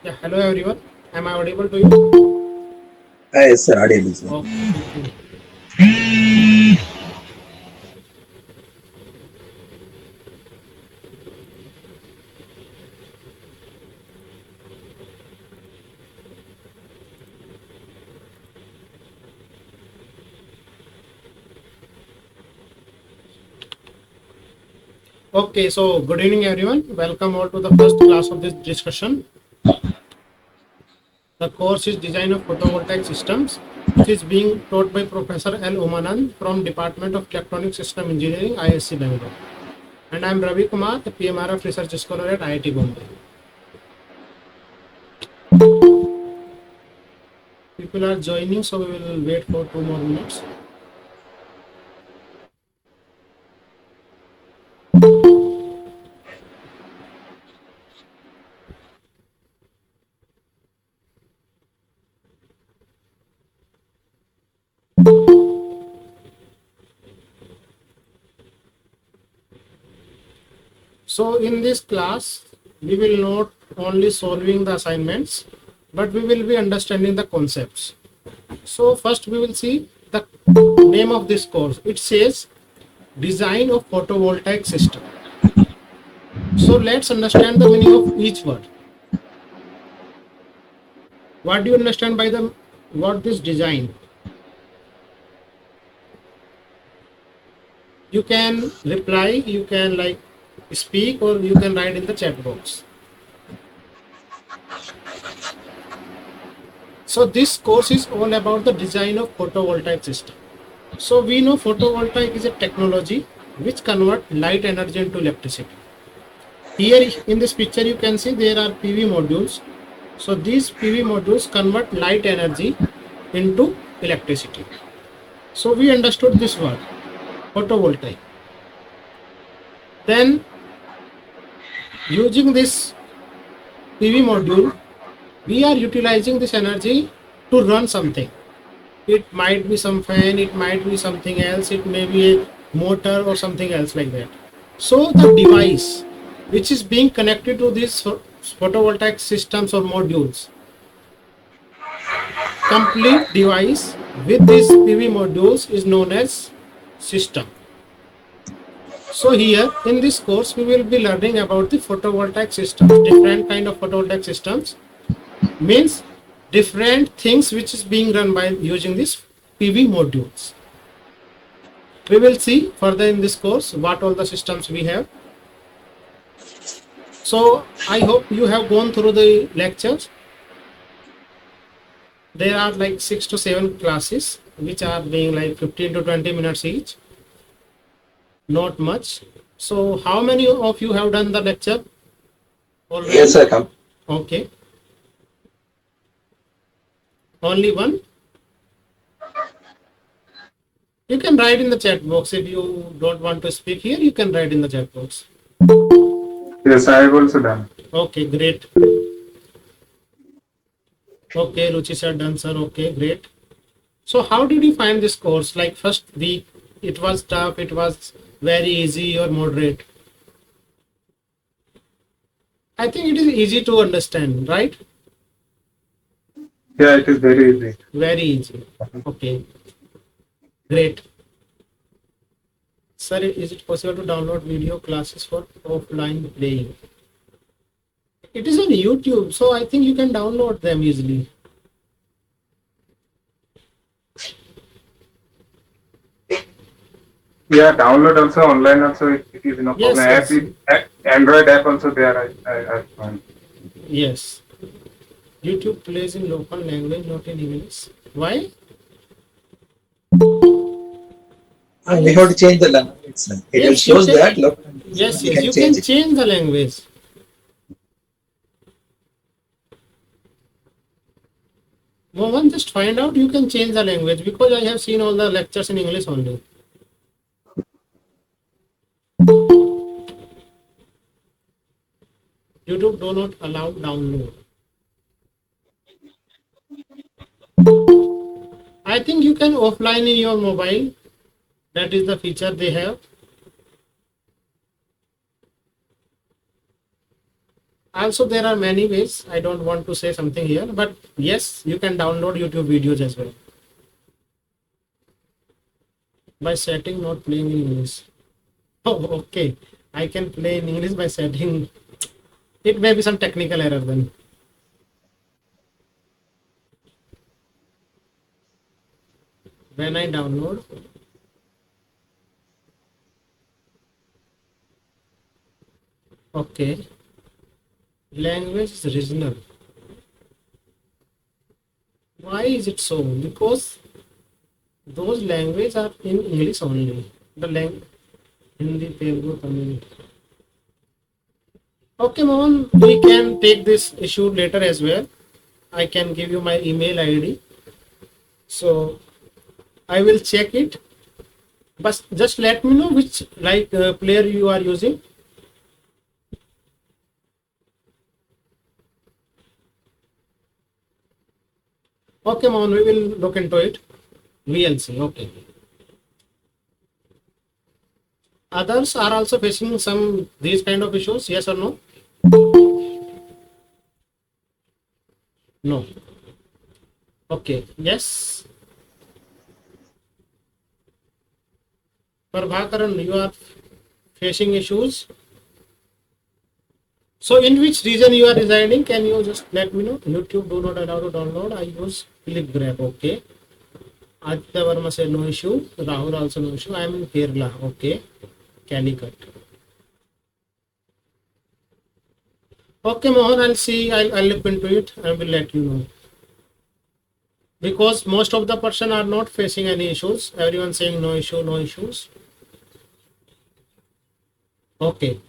Yeah, hello everyone. Am I audible to you? Yes, sir. Audible, sir. Okay, thank you. Okay, so good evening everyone. Welcome all to the first class of this discussion. The course is Design of Photovoltaic Systems, which is being taught by Professor L. Umanand from Department of Electronic System Engineering, ISC Bangalore. And I am Ravi Kumar, the PMRF Research Scholar at IIT Bombay. People are joining, so we will wait for 2 more minutes. So in this class, we will not only solving the assignments, but we will be understanding the concepts. So first we will see the name of this course. It says Design of Photovoltaic System. So let's understand the meaning of each word. What do you understand by the what this design? You can reply, you can like speak, or you can write in the chat box. So this course is all about the design of photovoltaic system. So we know photovoltaic is a technology which convert light energy into electricity. Here in this picture you can see there are PV modules. So these PV modules convert light energy into electricity. So we understood this word, photovoltaic. Then Using this PV module, we are utilizing this energy to run something. It might be some fan, it might be something else, it may be a motor or something else like that. So the device which is being connected to these photovoltaic systems or modules, complete device with these PV modules is known as system. So here in this course we will be learning about the photovoltaic systems, different kind of photovoltaic systems, means different things which is being run by using these PV modules. We will see further in this course what all the systems we have. So I hope you have gone through the lectures. There are like 6 to 7 classes which are being like 15 to 20 minutes each. Not much. So how many of you have done the lecture already? Yes, sir. Come. Okay. Only one? You can write in the chat box. If you don't want to speak here, you can write in the chat box. Yes, I have also done. Okay, great. Okay, Ruchi sir, done sir. Okay, great. So how did you find this course? Like first week, it was tough, it was very easy or moderate? I think it is easy to understand, right? Yeah, it is very easy. Very easy. Okay, great. Sir, is it possible to download video classes for offline playing? It is on YouTube, so I think you can download them easily. Yeah, download also online also. It is no Yes, problem. yes. Android app also there. I find. Yes. YouTube plays in local language, not in English. Why? We have to change the language, sir. It will Yes, you shows can- that. Look, Yes, we yes, can you change can it. change the language. Mohan, just find out you can change the language because I have seen all the lectures in English only. YouTube do not allow download. I think you can offline in your mobile. That is the feature they have. Also, there are many ways. I don't want to say something here, but yes, you can download YouTube videos as well. By setting not playing in English. Oh, okay. I can play in English by setting. It may be some technical error then. When I download, okay, language is regional. Why is it so? Because those languages are in English only. The Hindi, Telugu, Tamil. Okay, Mohan, we can take this issue later as well. I can give you my email ID. So I will check it. But just let me know which player you are using. Okay, Mohan, we will look into it. VLC, okay. Others are also facing some these kind of issues, yes or no? No. Okay, yes. Prabhakaran, you are facing issues. So in which region you are residing? Can you just let me know? YouTube do not allow to download. I use ClipGrab. Okay. Aditya Verma said no issue. Rahul also no issue. I am in Kerala. Okay. Calicut. Okay, Mohan, I'll see. I'll look into it and will let you know. Because most of the person are not facing any issues. Everyone saying no issue, no issues. Okay.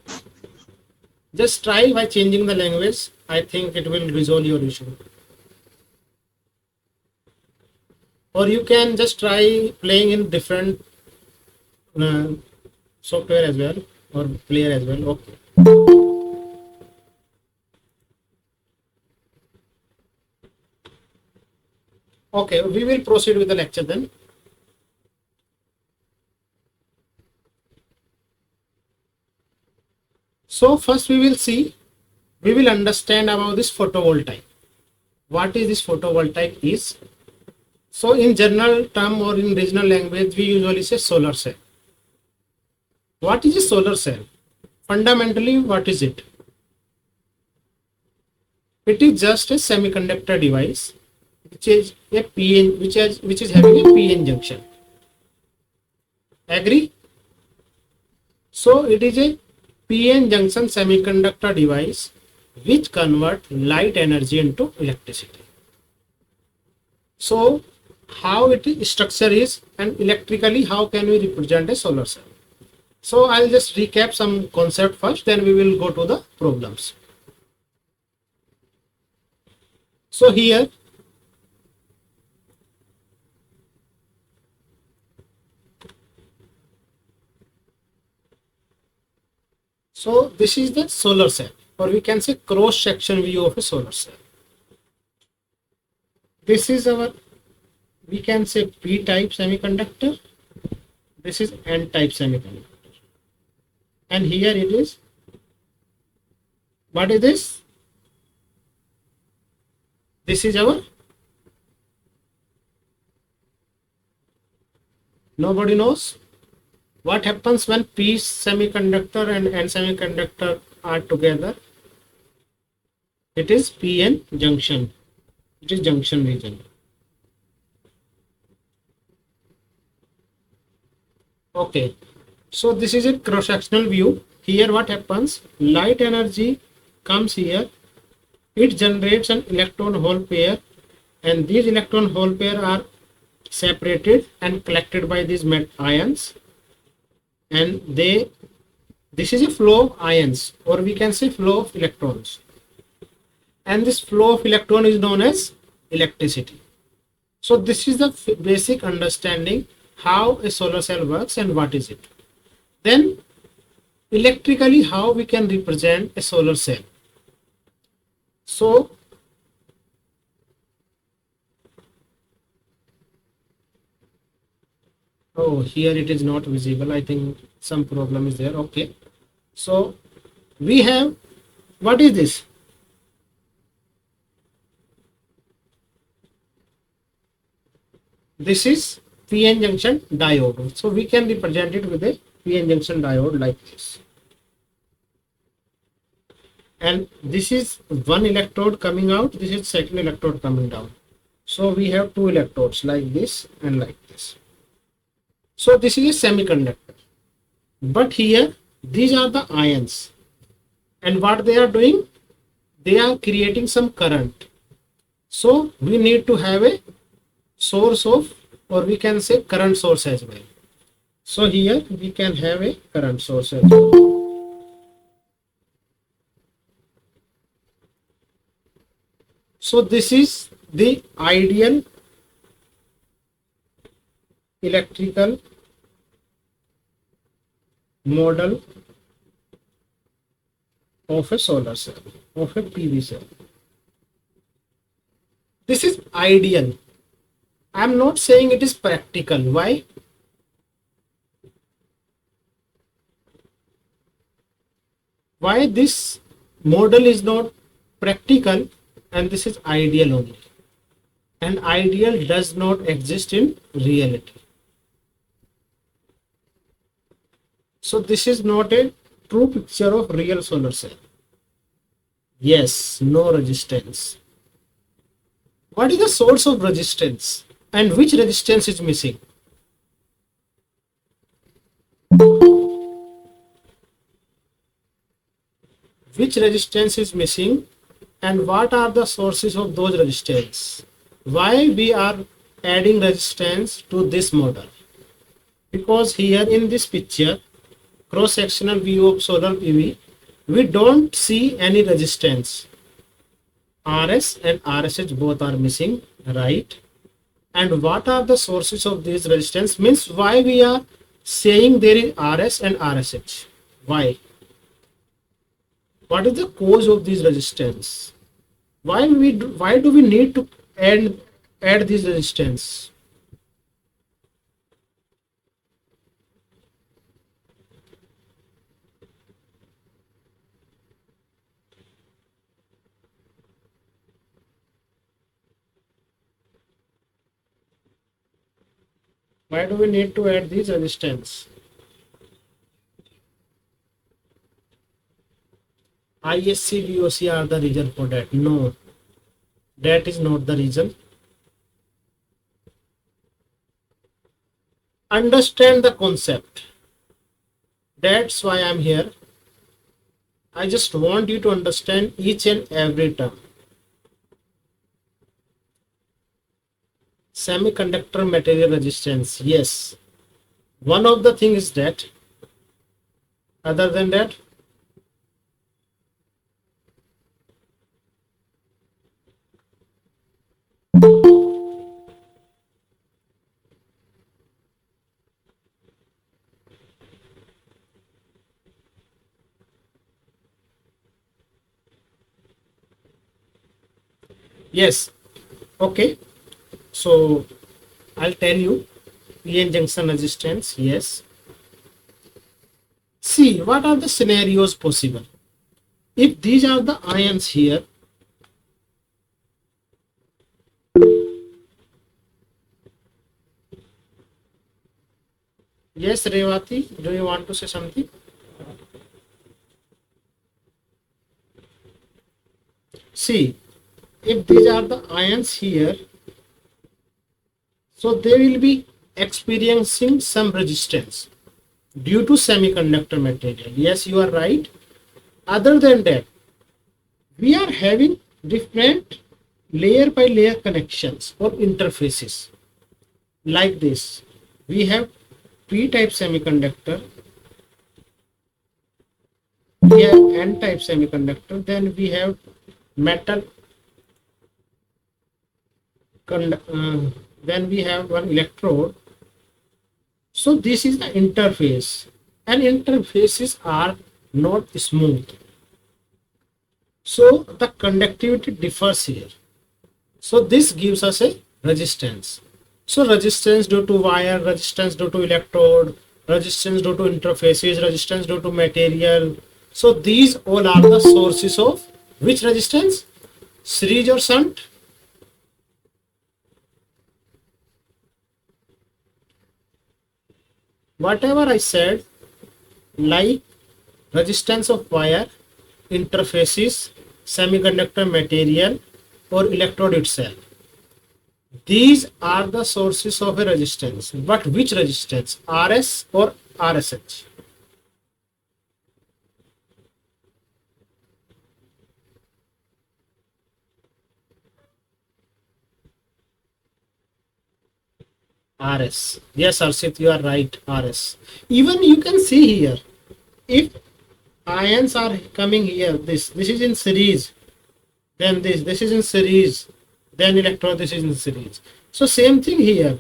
Just try by changing the language. I think it will resolve your issue. Or you can just try playing in different software as well or player as well. Okay. Okay, we will proceed with the lecture then. So first we will understand about this photovoltaic. What is this photovoltaic is? So in general term or in regional language, we usually say solar cell. What is a solar cell? Fundamentally, what is it? It is just a semiconductor device which is a PN, which is having a PN junction. Agree? So it is a PN junction semiconductor device which convert light energy into electricity. So how it is structure is, and electrically how can we represent a solar cell? So I'll just recap some concept first, then we will go to the problems. So here this is the solar cell, or we can say cross section view of a solar cell. This is our, we can say, P type semiconductor. This is N type semiconductor. And here it is, what is this? This is our, nobody knows what happens when P semiconductor and N semiconductor are together. It is PN junction. It is junction region. Okay, so this is a cross-sectional view. Here what happens? Light energy comes here. It generates an electron-hole pair, and these electron-hole pair are separated and collected by these ions, and this is a flow of ions, or we can say flow of electrons, and this flow of electron is known as electricity. So this is the basic understanding how a solar cell works and what is it. Then electrically how we can represent a solar cell. So oh, here it is not visible. I think some problem is there. Okay, so we have, what is this? This is PN junction diode. So we can represent it with a PN junction diode like this. And this is one electrode coming out, this is second electrode coming down. So we have two electrodes like this and like this. So this is a semiconductor, but here these are the ions, and what they are doing, they are creating some current. So we need to have a source of, or we can say current source as well. So here we can have a current source as well. So this is the ideal electrical model of a solar cell, of a PV cell. This is ideal. I am not saying it is practical. Why? Why this model is not practical and this is ideal only? And ideal does not exist in reality. So this is not a true picture of real solar cell. Yes, no resistance. What is the source of resistance, and which resistance is missing? Which resistance is missing, and what are the sources of those resistance? Why we are adding resistance to this model? Because here in this picture, cross-sectional view of solar PV, we don't see any resistance. RS and RSH both are missing, right? And what are the sources of this resistance? Means why we are saying there is RS and RSH? Why? What is the cause of this resistance? Why do we need to add add this resistance? Why do we need to add this resistance? ISC, VOC are the reason for that. No, that is not the reason. Understand the concept. That's why I'm here. I just want you to understand each and every term. Semiconductor material resistance. Yes. One of the things is that. Other than that, yes. Okay. So I'll tell you PN junction resistance. Yes. See, what are the scenarios possible? If these are the ions here, yes, Revati, do you want to say something? See, if these are the ions here, so they will be experiencing some resistance due to semiconductor material. Yes, you are right. Other than that, we are having different layer by layer connections or interfaces like this. We have p-type semiconductor, we have n-type semiconductor, then we have metal, then we have one electrode. So this is the interface, and interfaces are not smooth, so the conductivity differs here. So this gives us a resistance. So resistance due to wire, resistance due to electrode, resistance due to interfaces, resistance due to material. So these all are the sources of which resistance? Series or shunt? Whatever I said, like resistance of wire, interfaces, semiconductor material, or electrode itself. These are the sources of a resistance. But which resistance? RS or RSH? RS. Yes, Arshit, you are right. RS. Even you can see here, if ions are coming here, this is in series, then this is in series, then electron, this is in series. So same thing here,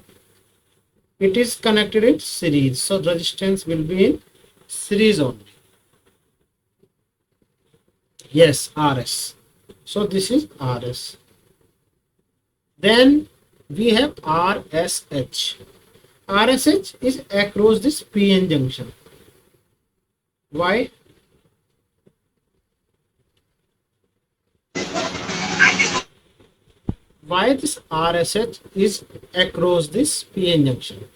it is connected in series, so resistance will be in series only. Yes, RS. So this is RS. Then we have RSH. RSH is across this PN junction. Why? Why this RSH is across this PN junction?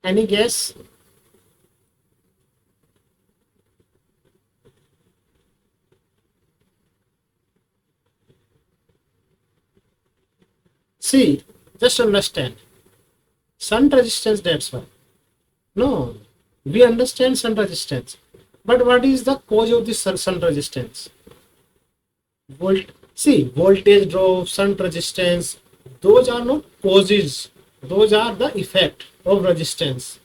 Any guess? See, just understand. Shunt resistance, that's why. No, we understand shunt resistance. But what is the cause of this shunt resistance? See, voltage drop, shunt resistance, those are not causes. Those are the effect of resistance.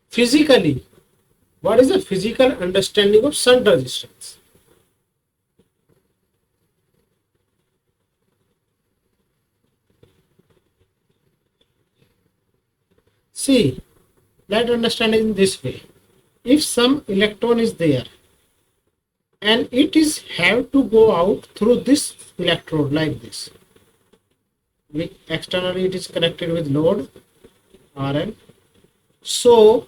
Physically, what is the physical understanding of shunt resistance? See, let's understand it in this way. If some electron is there and it is have to go out through this electrode like this. Externally it is connected with load Rn. So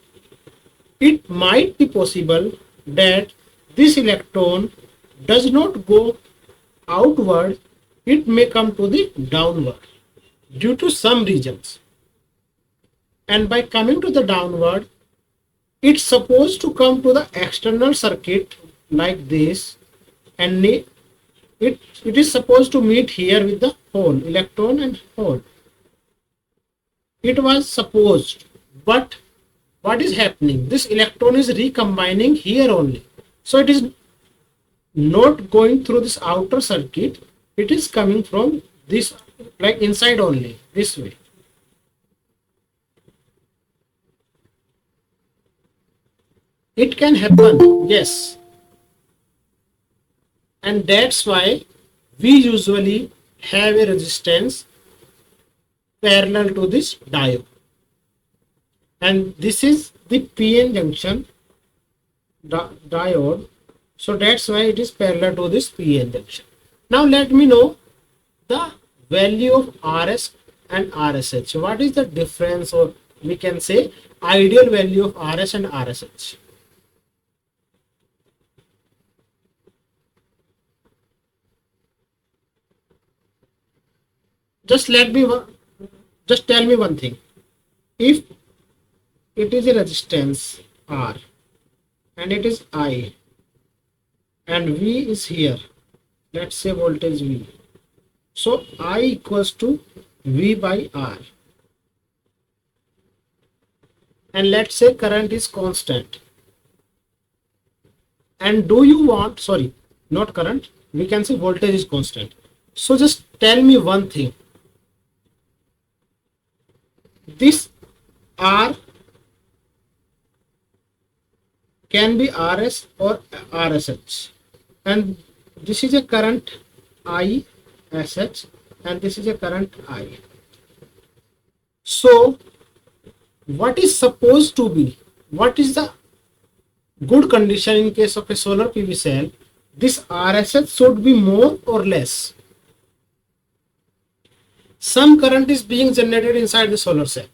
it might be possible that this electron does not go outward, it may come to the downward due to some reasons. And by coming to the downward, it's supposed to come to the external circuit like this, and it is supposed to meet here with the hole, electron and hole. It was supposed, but what is happening? This electron is recombining here only. So it is not going through this outer circuit. It is coming from this, like inside only, this way. It can happen, yes. And that's why we usually have a resistance parallel to this diode. And this is the PN junction diode. So that's why it is parallel to this PN junction. Now let me know the value of RS and RSH. What is the difference, or we can say ideal value of RS and RSH? Just tell me one thing. If it is a resistance R and it is I and V is here, let's say voltage V. So I equals to V by R. And let's say current is constant. And do you want, sorry, not current, we can say voltage is constant. So just tell me one thing. This R can be RS or RSH, and this is a current ISH and this is a current I. So what is supposed to be, what is the good condition in case of a solar PV cell? This RSH should be more or less. Some current is being generated inside the solar cell,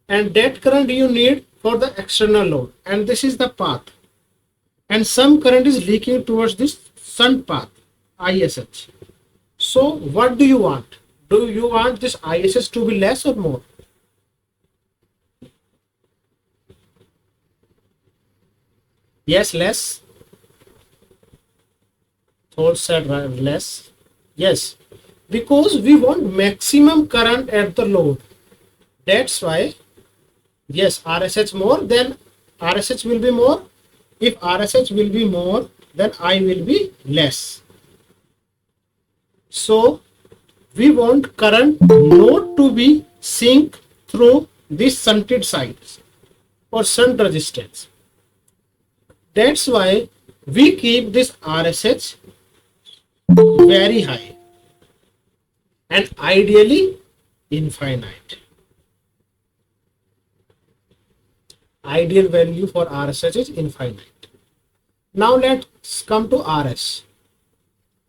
and that current you need for the external load, and this is the path, and some current is leaking towards this shunt path ISH. So what do you want? Do you want this ISH to be less or more? Yes, less. Thought said less. Yes, because we want maximum current at the load. That's why, yes, RSH more, then RSH will be more. If RSH will be more, then I will be less. So we want current not to be sink through this shunted sides or shunt resistance. That's why we keep this RSH very high and ideally infinite. Ideal value for RSH is infinite. Now let's come to RS.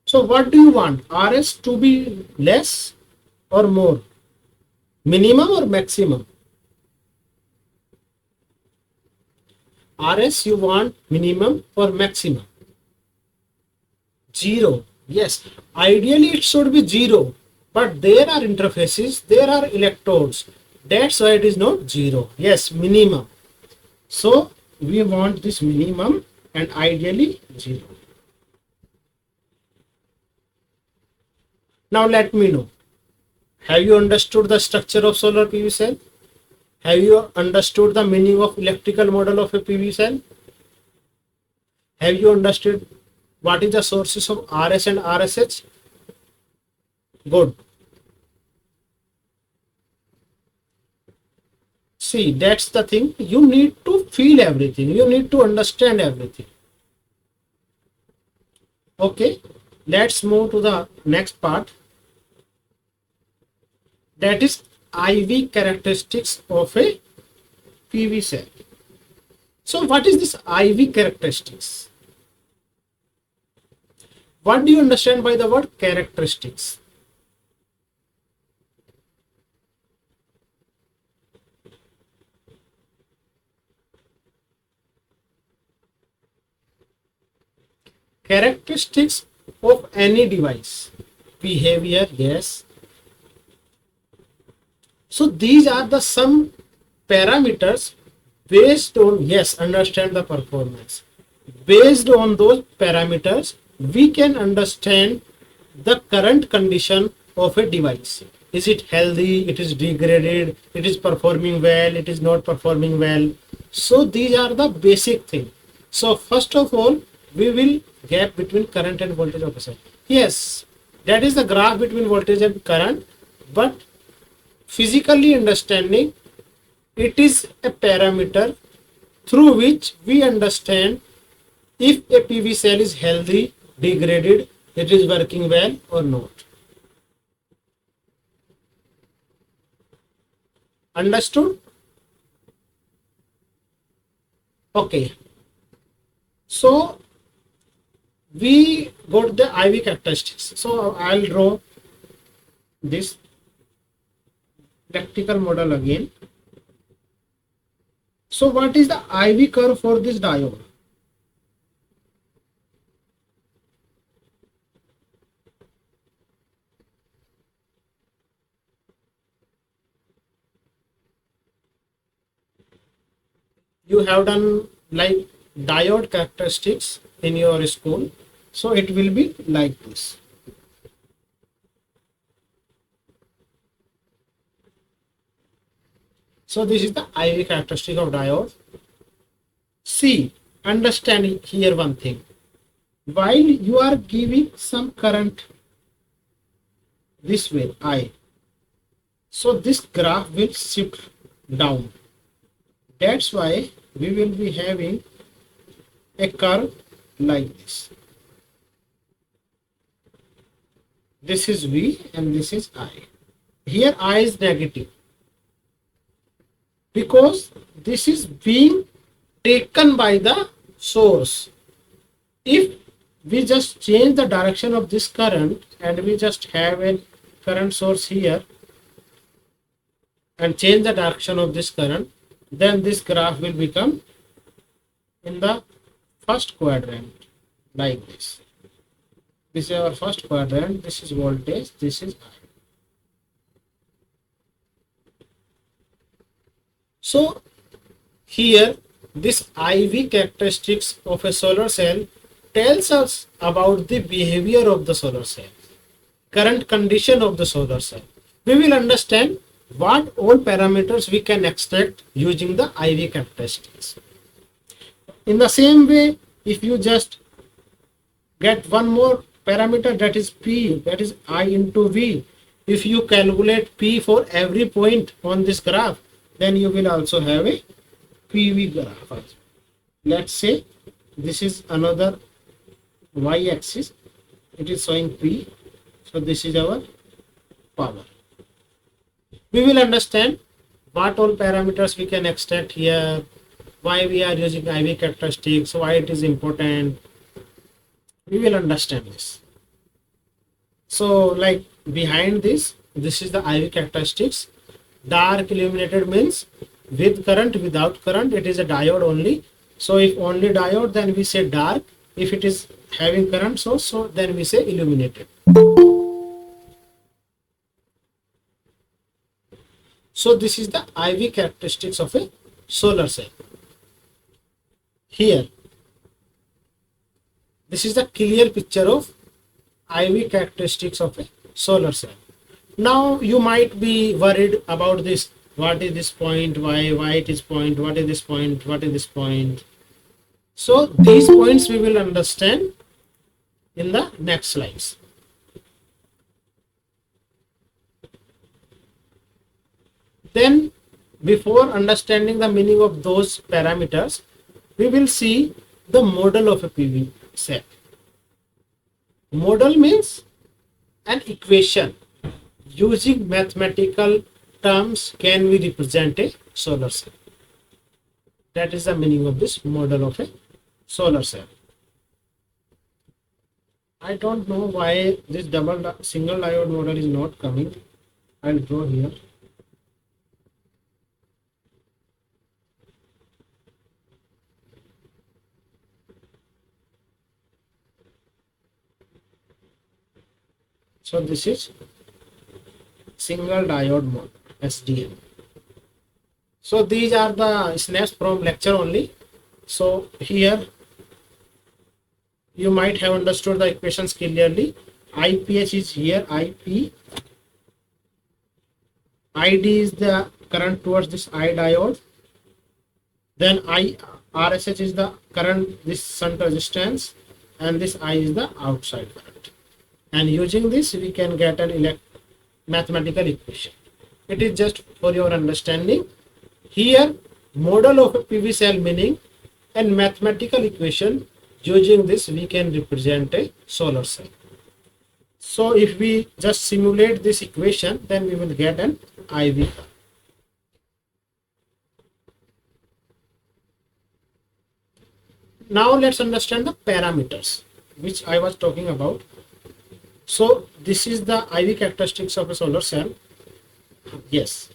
So what do you want? RS to be less or more? Minimum or maximum? RS you want minimum or maximum? Zero. Yes, ideally it should be zero, but there are interfaces, there are electrodes. That's why it is not zero. Yes, minimum. So we want this minimum and ideally zero. Now let me know. Have you understood the structure of solar PV cell? Have you understood the meaning of electrical model of a PV cell? Have you understood what is the sources of RS and RSH? Good. See, that's the thing. You need to feel everything. You need to understand everything. Okay, let's move to the next part. That is IV characteristics of a PV cell. So what is this IV characteristics? What do you understand by the word characteristics? Characteristics of any device. Behavior, yes. So these are the some parameters based on, yes, understand the performance. Based on those parameters, we can understand the current condition of a device. Is it healthy? It is degraded? It is performing well? It is not performing well? So these are the basic thing. So first of all, we will gap between current and voltage of a cell. Yes, that is the graph between voltage and current, but physically understanding, it is a parameter through which we understand if a PV cell is healthy, degraded, it is working well or not. Understood? Okay. So we got the IV characteristics. So I'll draw this practical model again. So what is the IV curve for this diode? You have done like diode characteristics in your school, so it will be like this. So this is the IV characteristic of diode. See, understand here one thing. While you are giving some current this way, I, so this graph will shift down. That's why we will be having a curve like this. This is V and this is I. Here I is negative because this is being taken by the source. If we just change the direction of this current and we just have a current source here and change the direction of this current, then this graph will become in the first quadrant like this. This is our first quadrant, this is voltage, this is I. So here this IV characteristics of a solar cell tells us about the behavior of the solar cell, current condition of the solar cell. We will understand what all parameters we can extract using the IV characteristics. In the same way, if you just get one more parameter, that is P, that is I into V. If you calculate P for every point on this graph, then you will also have a PV graph. Let's say this is another Y axis, it is showing P, so this is our power. We will understand what all parameters we can extract here, why we are using IV characteristics, why it is important. We will understand this. So like behind this, this is the IV characteristics. Dark illuminated means with current, without current, it is a diode only. So if only diode, then we say dark. If it is having current source, so then we say illuminated. So this is the IV characteristics of a solar cell. Here, this is the clear picture of IV characteristics of a solar cell. Now you might be worried about this. What is this point? Why it is point? What is this point? What is this point? So these points we will understand in the next slides. Then before understanding the meaning of those parameters, we will see the model of a PV cell. Model means an equation using mathematical terms can we represent a solar cell? That is the meaning of this model of a solar cell. I don't know why this single diode model is not coming. I'll draw here. So this is single diode model, SDM. So these are the snaps from lecture only. So here you might have understood the equations clearly. IPH is here, IP. ID is the current towards this I diode. Then RSH is the current, this shunt resistance, and this I is the outside current. And using this, we can get an mathematical equation. It is just for your understanding. Here, model of a PV cell meaning and mathematical equation. Using this, we can represent a solar cell. So if we just simulate this equation, then we will get an IV curve. Now let's understand the parameters which I was talking about. So this is the IV characteristics of a solar cell. Yes.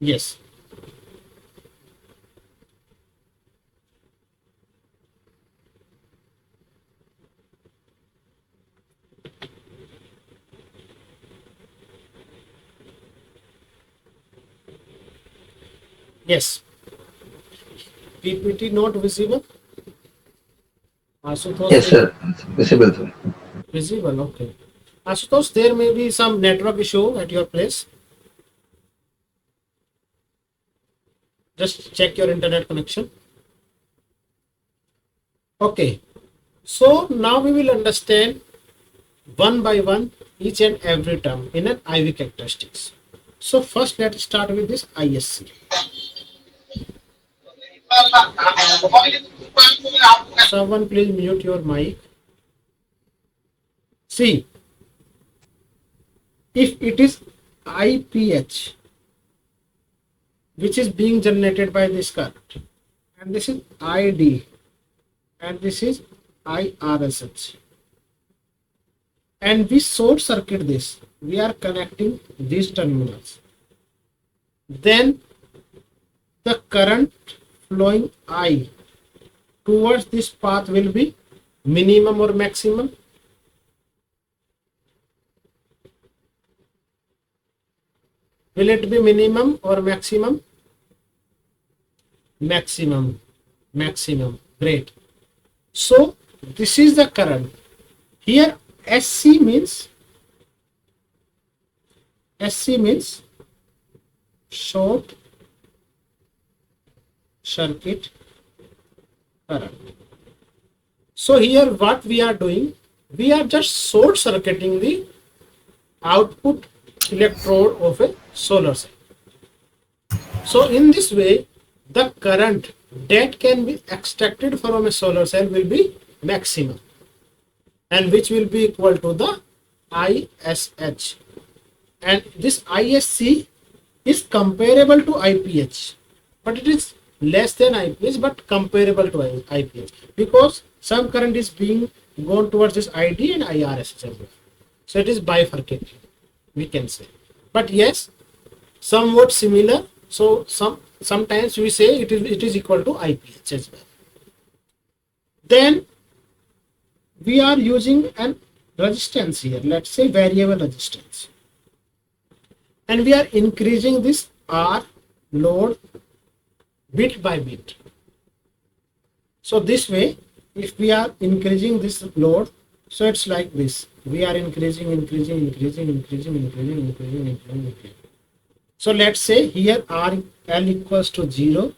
Yes. Yes. PPT not visible? Ashutosh, Yes, sir. It's visible, sir. Visible, okay. Ashutosh, there may be some network issue at your place. Just check your internet connection. Okay. So now we will understand one by one each and every term in an IV characteristics. So first let's start with this ISC. Someone please mute your mic. See, if it is IPH, which is being generated by this current, and this is ID, and this is IRSH, and we short circuit this, we are connecting these terminals, then the current flowing I towards this path will be minimum or maximum? Will it be minimum or maximum? Maximum. Maximum. Great. So this is the current. Here SC means short circuit current. So here what we are doing, we are just short circuiting the output electrode of a solar cell. So in this way, the current that can be extracted from a solar cell will be maximum, and which will be equal to the ISH, and this ISC is comparable to IPH, but it is less than IPH but comparable to IPH, because some current is being gone towards this ID and IRSH as well. So it is bifurcated, we can say, but yes, somewhat similar. So sometimes we say it is equal to IPH as well. Then we are using an resistance here, let's say variable resistance, and we are increasing this R load bit by bit. So this way, if we are increasing this load, so it's like this, we are increasing. So let's say here RL equals to 0,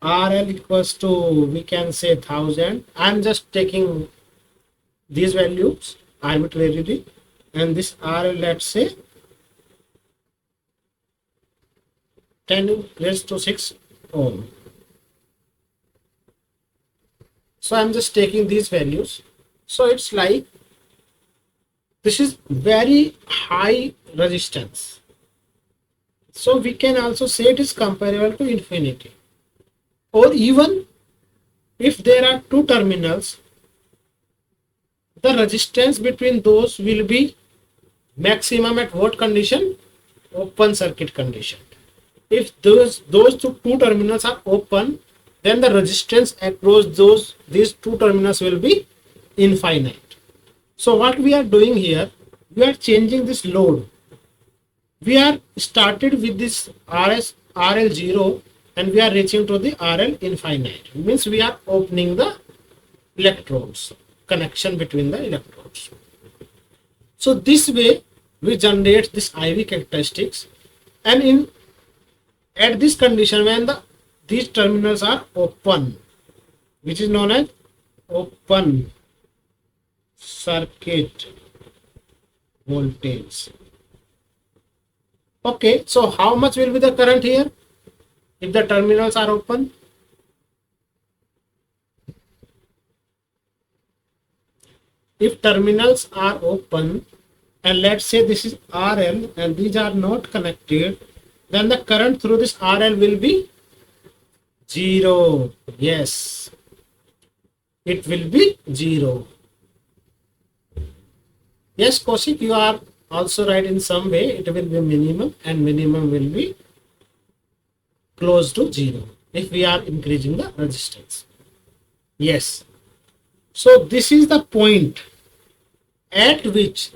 RL equals to, we can say 1000. I'm just taking these values arbitrarily, and this RL, let's say 10 raised to 6 ohm. So I'm just taking these values. So it's like this is very high resistance. So we can also say it is comparable to infinity. Or even if there are two terminals, the resistance between those will be maximum at what condition? Open circuit condition. If those two terminals are open, then the resistance across these two terminals will be infinite. So what we are doing here, we are changing this load. We are started with this RL0 and we are reaching to the RL infinite. Means we are opening the electrodes, connection between the electrodes. So this way we generate this IV characteristics, and at this condition when these terminals are open, which is known as open circuit voltage. Okay, so how much will be the current here if the terminals are open? If terminals are open and let's say this is RL and these are not connected, then the current through this RL will be 0. Yes, it will be 0. Yes, Kaushik, you are also right in some way. It will be minimum and minimum will be close to 0 if we are increasing the resistance. Yes. So this is the point at which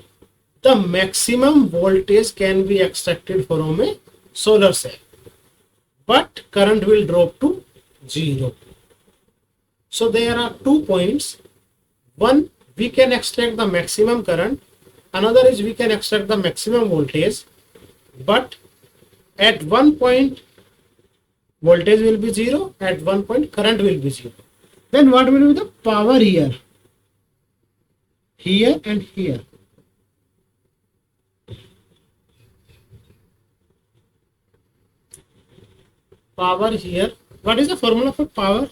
the maximum voltage can be extracted from a solar cell, but current will drop to 0. So there are 2 points. One, we can extract the maximum current. Another is we can extract the maximum voltage, but at one point voltage will be 0, at one point current will be 0. Then what will be the power here? Here and here. Power here. What is the formula for power?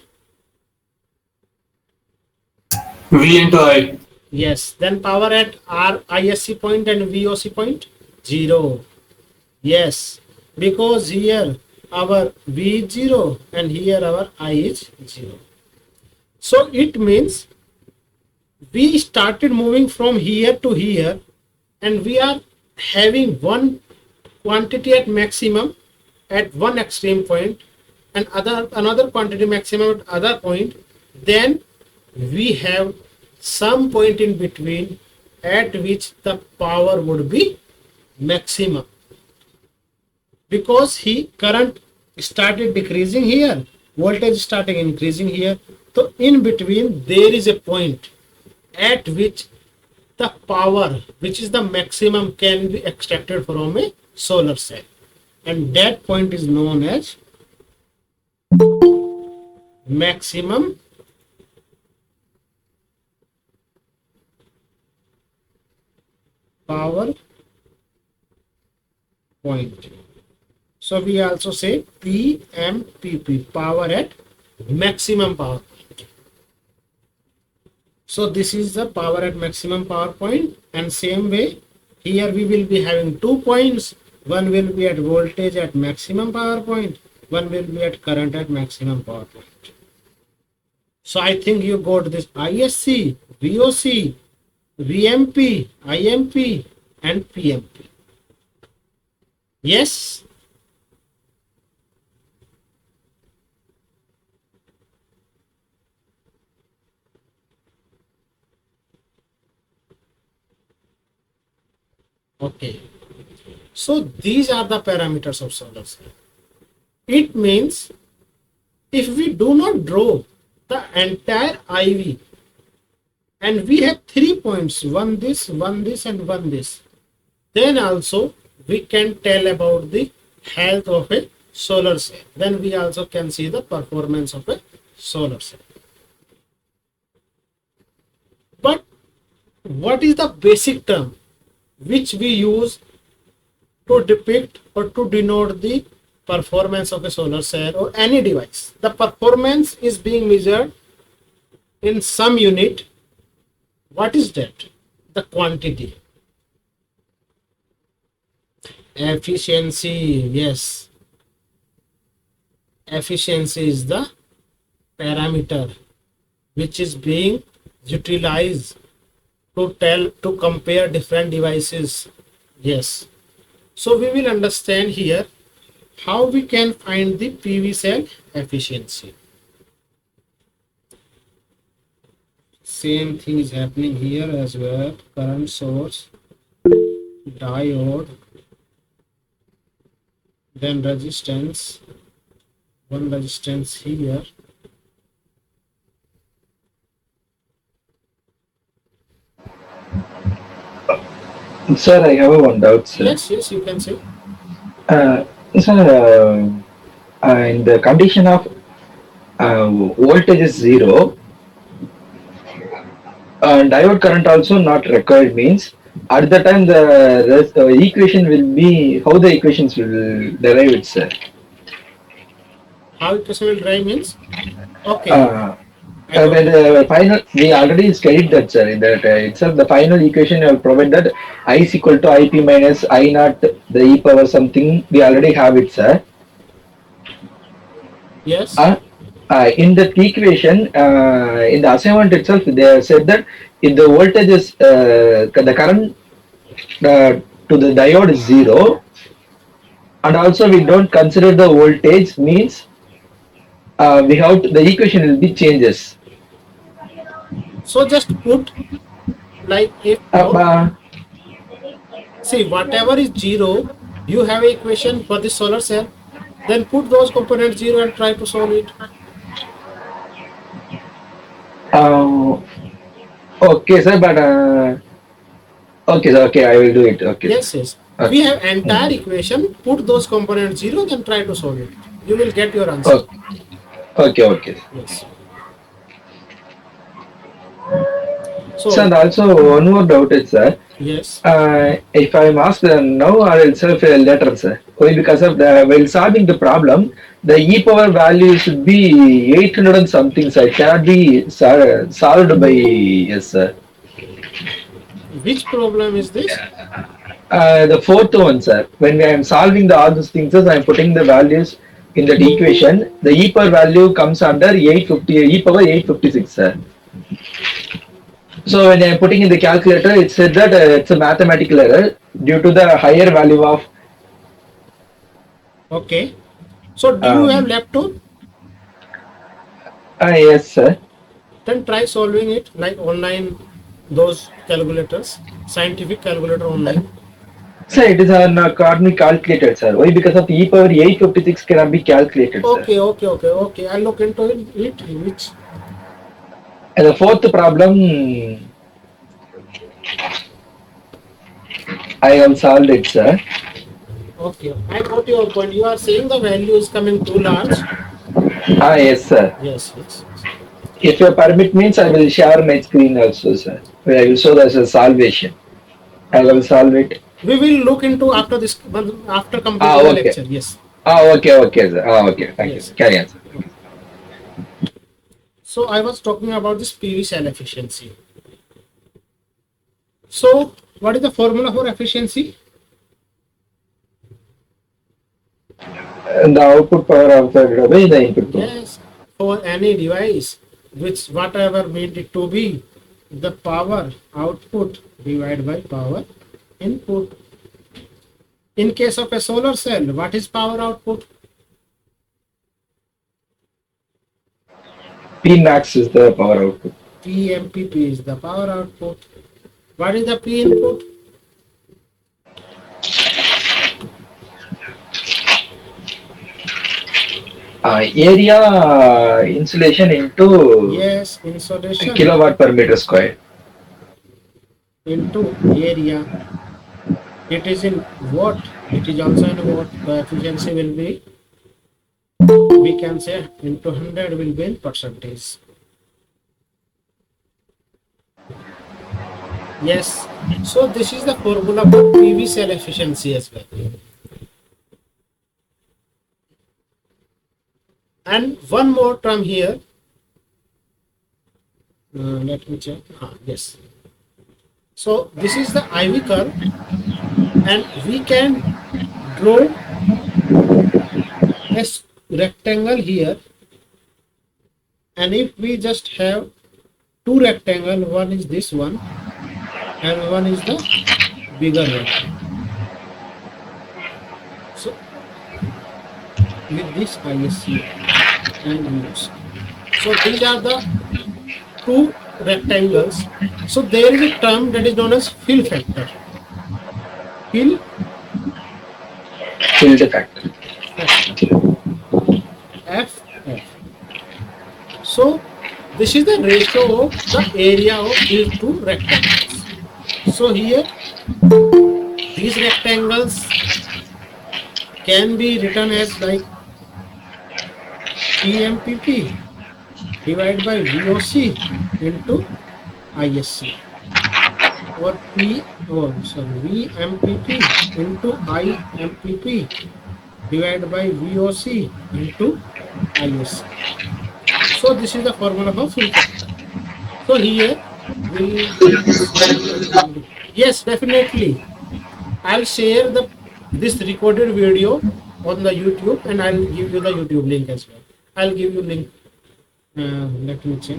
V into I. Yes. Then power at ISC point and VOC point? 0. Yes. Because here our V is 0 and here our I is 0. So it means we started moving from here to here and we are having one quantity at maximum at one extreme point and another quantity maximum at other point. Then we have some point in between at which the power would be maximum, because current started decreasing here, voltage started increasing here. So in between there is a point at which the power, which is the maximum, can be extracted from a solar cell, and that point is known as maximum power point. So we also say PMPP, power at maximum power point. So this is the power at maximum power point, and same way here we will be having 2 points. One will be at voltage at maximum power point, one will be at current at maximum power point. So I think you got this ISC, VOC, VMP, IMP and PMP. Yes? Okay. So these are the parameters of solar cell. It means if we do not draw the entire IV and we have 3 points, one this and one this, then also we can tell about the health of a solar cell. Then we also can see the performance of a solar cell. But what is the basic term which we use to depict or to denote the performance of a solar cell or any device? The performance is being measured in some unit. What is that? The quantity. Efficiency, yes. Efficiency is the parameter which is being utilized to compare different devices. Yes. So we will understand here how we can find the PV cell efficiency. Same thing is happening here as well. Current source, diode, then resistance, one resistance here. Sir, I have one doubt, sir. Yes, you can say. Uh, Sir, in the condition of voltage is zero, diode current also not required means at the time the equation will be how the equations will derive it, sir. How it will drive means? Okay, Uh, I got when it. the final, we already studied that, sir. In that itself, the final equation will provide that I is equal to IP minus I naught the e power something. We already have it, sir. Yes. In that equation, in the assignment itself, they have said that if the voltage is the current to the diode is zero, and also we don't consider the voltage means we have to, the equation will be changes. So just put like if Uh, uh, see whatever is zero, you have a equation for the solar cell. Then put those components zero and try to solve it. uh, okay, sir, but okay, sir, okay, I will do it. Okay, sir. Yes. We Okay. have entire equation. Put those components zero, then try to solve it. You will get your answer. Okay, okay, okay. Yes. Sir, and So also one more doubt is, sir. yes. If I'm asked now or itself later, sir. Why? Because of the while solving the problem, the e power value should be 800 and something, sir. It cannot be solved by yes, sir. Which problem is this? The fourth one, sir. When I am solving all those things, sir, I am putting the values in that equation. The e power value comes under 850 e power 856, sir. So when I am putting in the calculator, it said that it's a mathematical error due to the higher value of Okay. So do you have um, laptop? yes, sir. Then try solving it like online. Those calculators, scientific calculator online. Sir, it is an academic calculator, sir. Why? Because of e power 856 cannot be calculated, sir. Okay. I'll look into it. Which And the fourth problem, I have solved it, sir. okay, I got your point. You are saying the value is coming too large. Yes, sir. Yes. If you permit means, I will share my screen also, sir. Where I will show the salvation. I will solve it. We will look into after this, after completing the Okay. lecture. Yes. Okay, sir. Okay. Thank you. Yes. Carry on, sir. So I was talking about this PV cell efficiency. So what is the formula for efficiency? And the output power of the input power. Yes, for any device, which whatever meant it to be, the power output divided by power input. In case of a solar cell, what is power output? P max is the power output. PMPP is the power output. What is the P input? Area insulation into Yes, insolation kilowatt per meter square. into area. It is in watt. It is also in watt. The efficiency will be, we can say, into 100 will be in percentage. Yes. So this is the formula for PV cell efficiency as well. And one more term here. Let me check. Yes. So this is the IV curve, and we can draw a rectangle here, and if we just have two rectangle, one is this one and one is the bigger one. So with this ISC and VOC. So these are the two rectangles. So there is a term that is known as fill factor. Fill factor. factor. FF. So this is the ratio of the area of these two rectangles. So here these rectangles can be written as like PMPP divided by VOC into ISC, or VMPP into IMPP divided by VOC into ISC. So this is the formula for fill factor. So here we yes, definitely I'll share this recorded video on the YouTube, and I'll give you the YouTube link as well. I'll give you link. Let me check.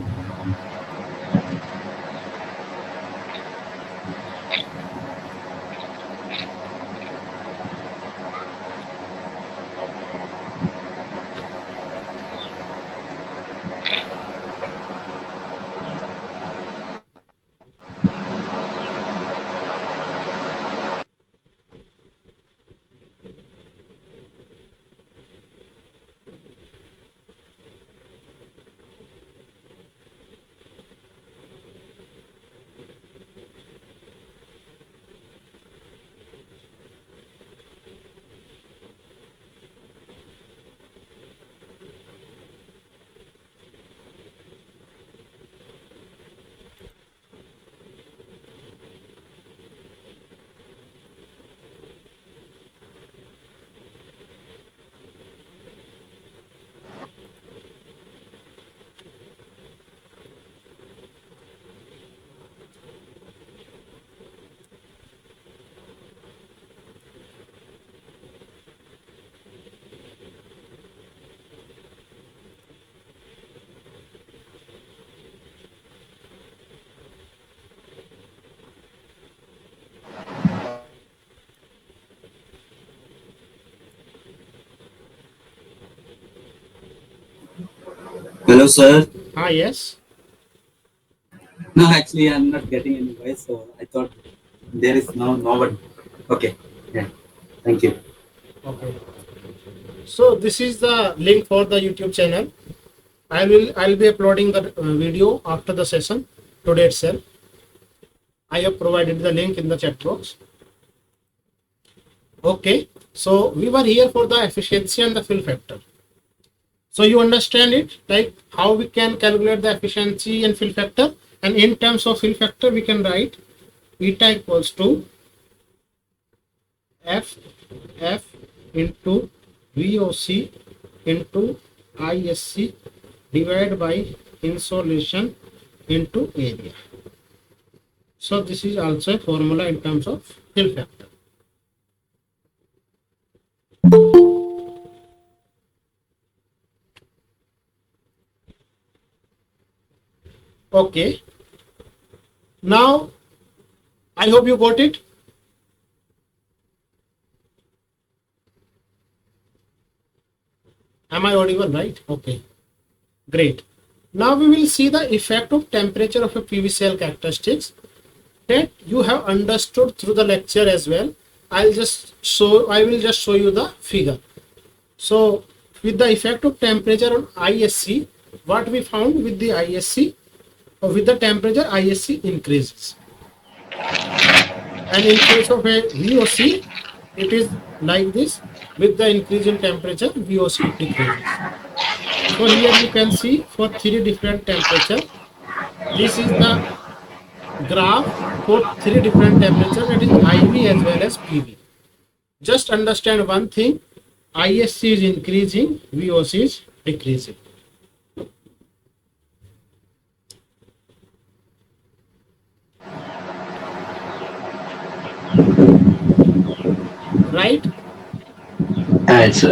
Hello, sir. Yes. No, actually, I'm not getting any voice, so I thought there is no one. Okay. Yeah. Thank you. Okay. So this is the link for the YouTube channel. I'll be uploading the video after the session today itself. I have provided the link in the chat box. Okay. So we were here for the efficiency and the fill factor. So you understand it, like how we can calculate the efficiency and fill factor. And in terms of fill factor, we can write eta equals to F into VOC into ISC divided by insolation into area. So this is also a formula in terms of fill factor. Okay. Now, I hope you got it. Am I audible, right? Okay. Great. Now we will see the effect of temperature of a PV cell characteristics that you have understood through the lecture as well. I will just show you the figure. So with the effect of temperature on ISC, what we found with the ISC, or with the temperature, ISC increases. And in case of a VOC, it is like this. With the increase in temperature, VOC decreases. So here you can see for three different temperatures. This is the graph for three different temperatures, that is IV as well as PV. Just understand one thing, ISC is increasing, VOC is decreasing. Right? It's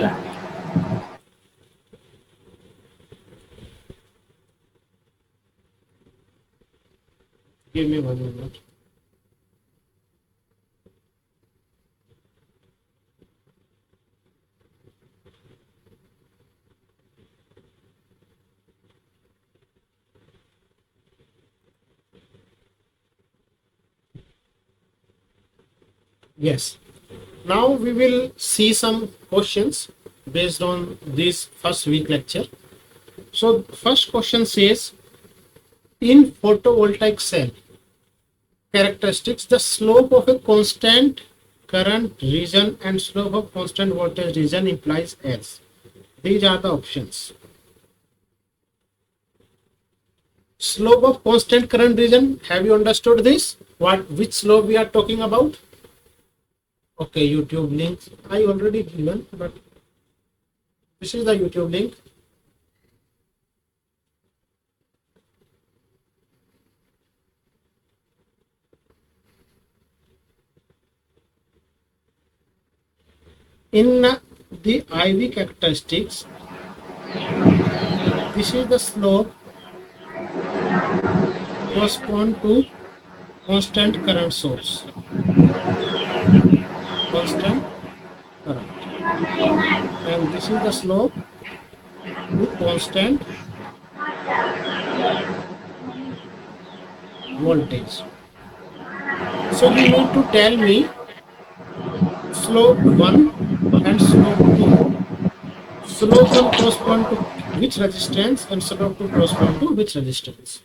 Give me 1 minute. Yes. Now we will see some questions based on this first week lecture. So first question says, in photovoltaic cell characteristics, the slope of a constant current region and slope of constant voltage region implies S. These are the options. Slope of constant current region, have you understood this? Which slope we are talking about? Okay, YouTube link I already given, but this is the YouTube link. In the IV characteristics, this is the slope correspond to constant current source. Constant current. And this is the slope to constant voltage. So you need to tell me slope 1 and slope 2. Slope 1 correspond to which resistance and slope 2 correspond to which resistance?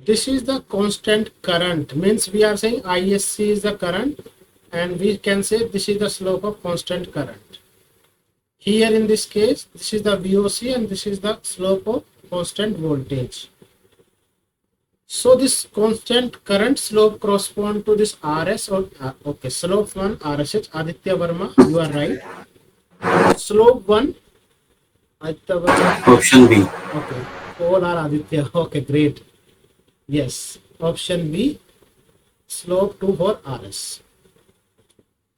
This is the constant current, means we are saying ISC is the current, and we can say this is the slope of constant current. Here in this case, this is the VOC and this is the slope of constant voltage. So this constant current slope correspond to this RS or okay, slope 1 RSH. Aditya Verma, you are right. Slope 1 Aditya Verma. Option B. Okay, all are Aditya. Okay, great. Yes, option B, slope 2 for RS.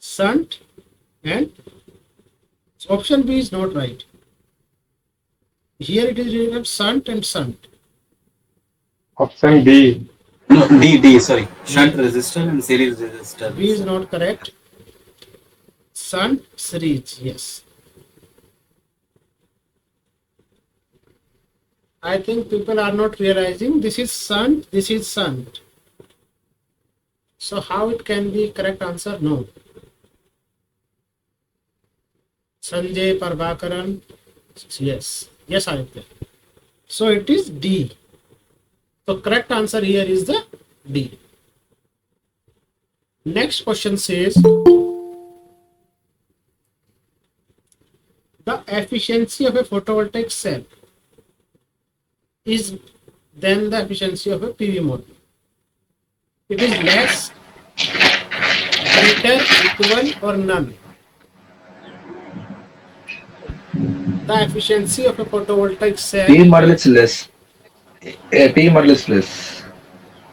Shunt and option B is not right. Here it is written shunt and shunt. Option B. No, D, sorry. Shunt resistor and series resistor. B is not correct. Shunt, series, yes. I think people are not realizing this is shunt, this is shunt. So how it can be correct answer? No. Sanjay Prabhakaran, yes, yes Aditya. So it is D. So correct answer here is the D. Next question says, the efficiency of a photovoltaic cell is than the efficiency of a PV module. It is less, greater, equal or none. The efficiency of a photovoltaic cell. P model is less. P model is less.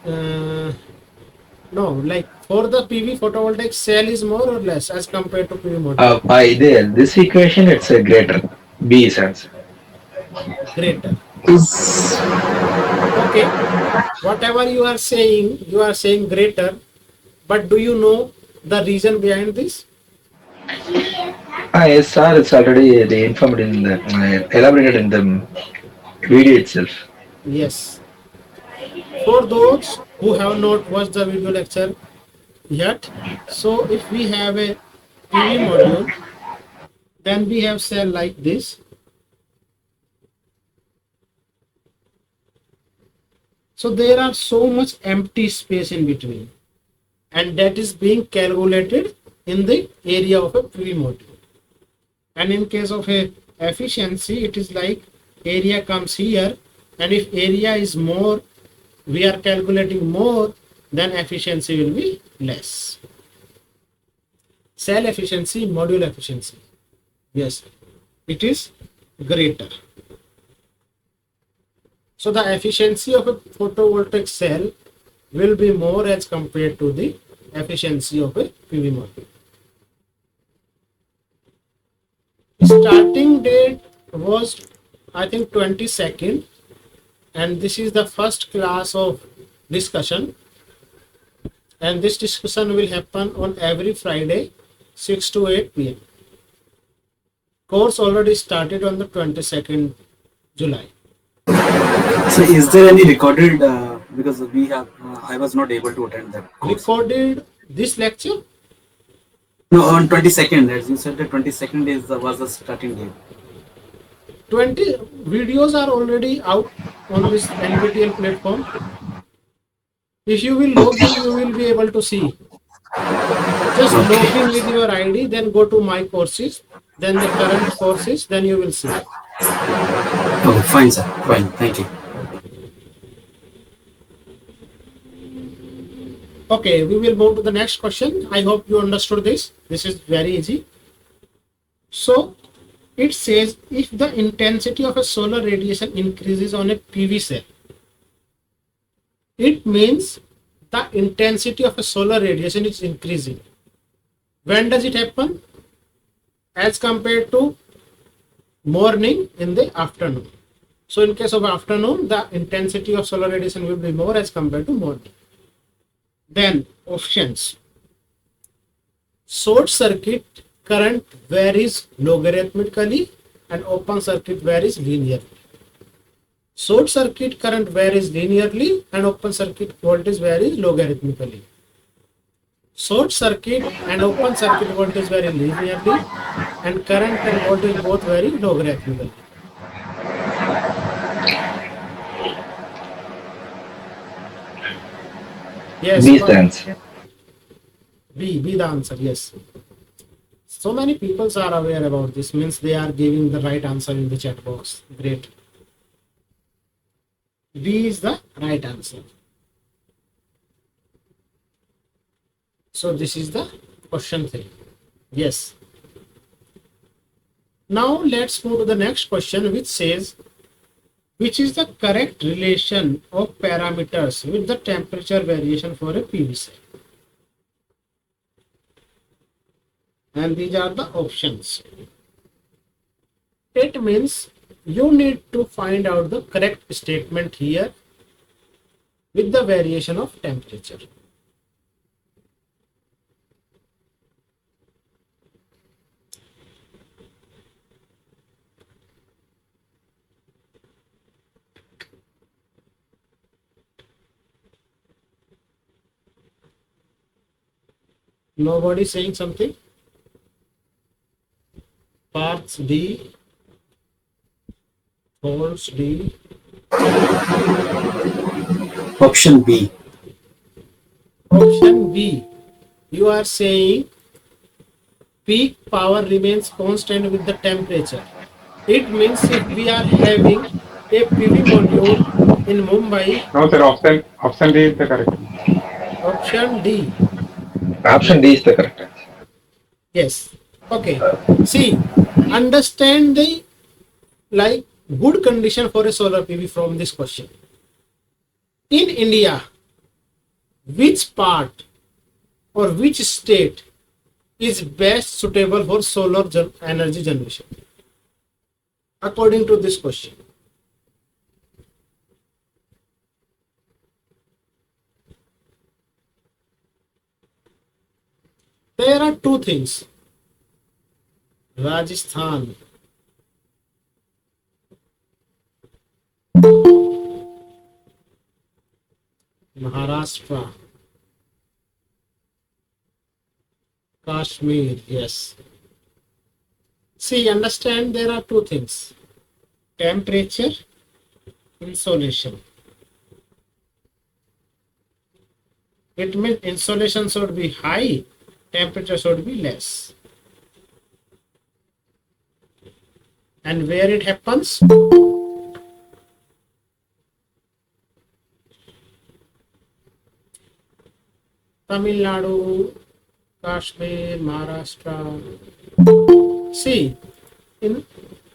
No, like for the PV photovoltaic cell is more or less as compared to PV module. By this equation, it's a greater. B is answer. Greater. Okay, whatever you are saying greater, but do you know the reason behind this? Yes, sir. It's already informed in the elaborated in the video itself. Yes. For those who have not watched the video lecture yet, so if we have a PV module, then we have cell like this. So there are so much empty space in between, and that is being calculated in the area of a PV module. And in case of a efficiency, it is like area comes here, and if area is more, we are calculating more, then efficiency will be less. Cell efficiency, module efficiency, yes, it is greater. So the efficiency of a photovoltaic cell will be more as compared to the efficiency of a PV module. Starting date was, I think, 22nd, and this is the first class of discussion, and this discussion will happen on every Friday 6 to 8 p.m. Course already started on the 22nd July. So is there any recorded, because we have, I was not able to attend that course. Recorded this lecture? No, on 22nd, as you said, the 22nd was the starting date. 20 videos are already out on this NPTEL platform. If you will log in, you will be able to see. Just log in with your ID, then go to my courses, then the current courses, then you will see. Okay, fine, sir. Fine, thank you. Okay, we will move to the next question. I hope you understood this. This is very easy. So it says if the intensity of a solar radiation increases on a PV cell, it means the intensity of a solar radiation is increasing. When does it happen? As compared to morning in the afternoon. So in case of afternoon, the intensity of solar radiation will be more as compared to morning. Then options. Short circuit current varies logarithmically and open circuit varies linearly. Short circuit current varies linearly and open circuit voltage varies logarithmically. Short circuit and open circuit voltage vary linearly and current and voltage both vary logarithmically. Yes, B is the answer. B the answer, yes. So many people are aware about this, means they are giving the right answer in the chat box. Great. B is the right answer. So this is the question 3. Yes. Now let's move to the next question, which says, which is the correct relation of parameters with the temperature variation for a PV cell? And these are the options. It means you need to find out the correct statement here with the variation of temperature. Nobody saying something? Parts D, false D. Option B. Option B. You are saying peak power remains constant with the temperature. It means if we are having a PV module in Mumbai. No, sir. Option D is the correct. Option D. Option D is the correct answer. Yes. Okay. See, understand the good condition for a solar PV from this question. In India, which part or which state is best suitable for solar energy generation? According to this question. There are two things. Rajasthan, Maharashtra, Kashmir, yes. See, understand there are two things. Temperature, insolation. It means insolation should be high, temperature should be less. And where it happens? Tamil Nadu, Kashmir, Maharashtra. See, in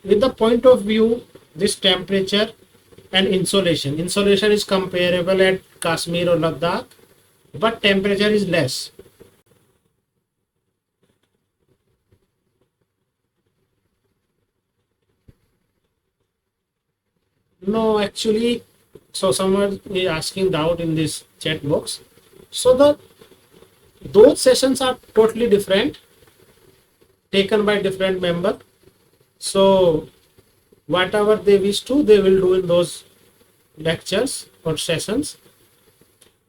with the point of view, this temperature and insolation. Insolation is comparable at Kashmir or Ladakh, but temperature is less. No, actually, so someone is asking doubt in this chat box. So those sessions are totally different, taken by different member. So whatever they wish to, they will do in those lectures or sessions.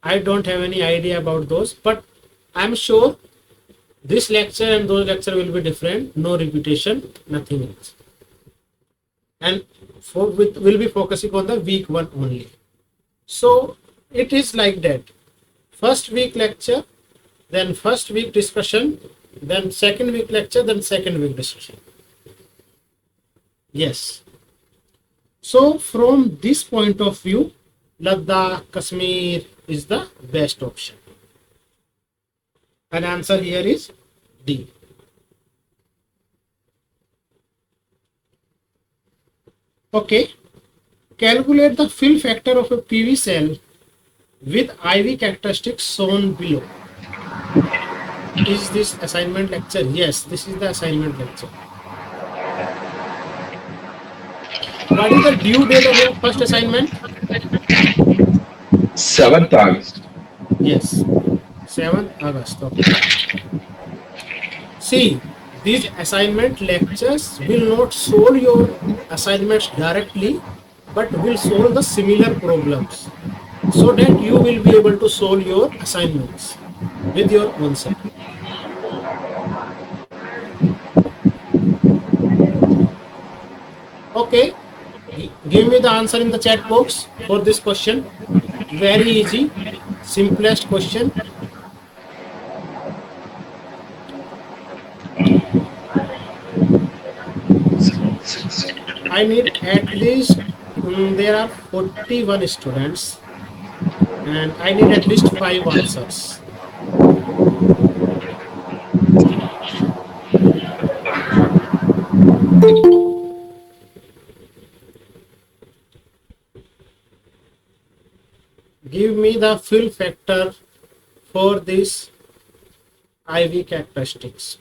I don't have any idea about those, but I'm sure this lecture and those lecture will be different. No repetition, nothing else. And we'll be focusing on the week 1 only. So it is like that. First week lecture, then first week discussion, then second week lecture, then second week discussion. Yes. So from this point of view, Ladakh, Kashmir is the best option. And answer here is D. Okay. Calculate the fill factor of a PV cell with IV characteristics shown below. Is this assignment lecture? Yes, this is the assignment lecture. What is the due date of your first assignment? 7th August. Yes, 7th August. Okay. See, these assignment lectures will not solve your assignments directly, but will solve the similar problems, so that you will be able to solve your assignments with your own self. Okay, give me the answer in the chat box for this question. Very easy, simplest question. I need at least there are 41 students and I need at least 5 answers. Give me the fill factor for this IV characteristics.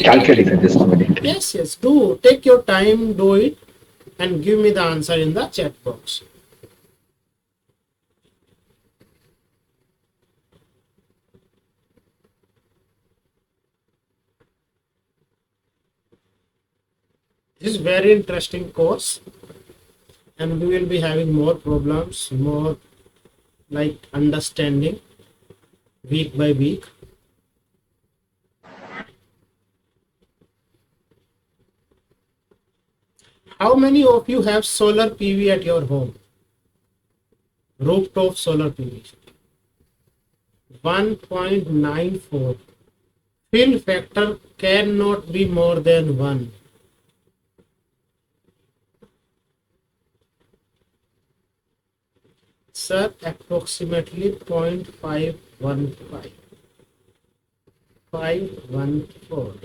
Calculating just a minute. Yes, do take your time, do it, and give me the answer in the chat box. This is very interesting course, and we will be having more problems, more like understanding week by week. How many of you have solar PV at your home? Rooftop solar PV. 1.94. Fill factor cannot be more than 1. Sir, approximately 0.515. 514.